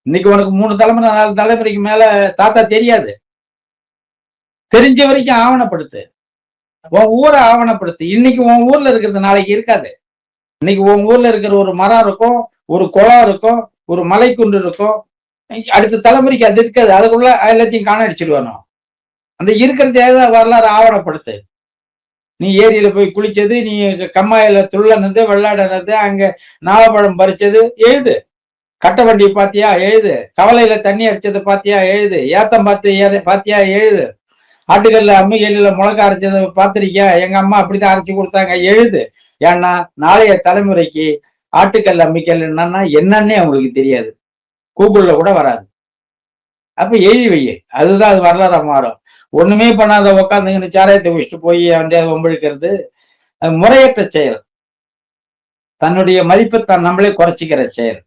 இன்னைக்கு உனக்கு 3 தலைமுறை 4 தலைமுறைக்கு மேல தாத்தா தெரியாது. தெரிஞ்ச வரைக்கும் ஆவணப்படுத்து, உன் ஊரை ஆவணப்படுத்து. இன்னைக்கு உன் ஊர்ல இருக்கிறது நாளைக்கு இருக்காது. இன்னைக்கு உன் ஊர்ல இருக்கிற ஒரு மரம் இருக்கும், ஒரு குளம் இருக்கும், ஒரு மலைக்குன்று இருக்கும். அடுத்த தலைமுறைக்கு அது இருக்காது. அதுக்குள்ள எல்லாத்தையும் காணடிச்சிடுவானோ. அந்த இருக்கிறத வரலாறு ஆவணப்படுத்து. நீ ஏரியில போய் குளிச்சது, நீ கம்மாயில துள்ளனது, வெள்ளாடினது, அங்க நாவப்பழம் பறிச்சது எழுது. கட்ட வண்டியை பாத்தியா எழுது. கவலையில தண்ணி அடிச்சது பாத்தியா எழுது. ஏத்தம் பாத்தியா எழுது. ஆட்டுக்கல்ல அம்மிக்கல்ல முளக்க அரைச்சதை பார்த்திருக்கியா, எங்க அம்மா அப்படித்தான் அரைச்சி கொடுத்தாங்க எழுது. ஏன்னா நாளைய தலைமுறைக்கு ஆட்டுக்கல் அம்மிக்கல் என்னன்னே அவங்களுக்கு தெரியாது, கூகுள்ல கூட வராது. அப்ப எழுதி வை, அதுதான் அது வரலாறு மாறும். ஒண்ணுமே பண்ணாத உட்காந்துங்கன்னு சாராயத்தை வச்சுட்டு போய் அவன் வம்பிழுக்கிறது அது முறையற்ற செயல். தன்னுடைய மதிப்பை நம்மளே குறைச்சிக்கிற செயல்.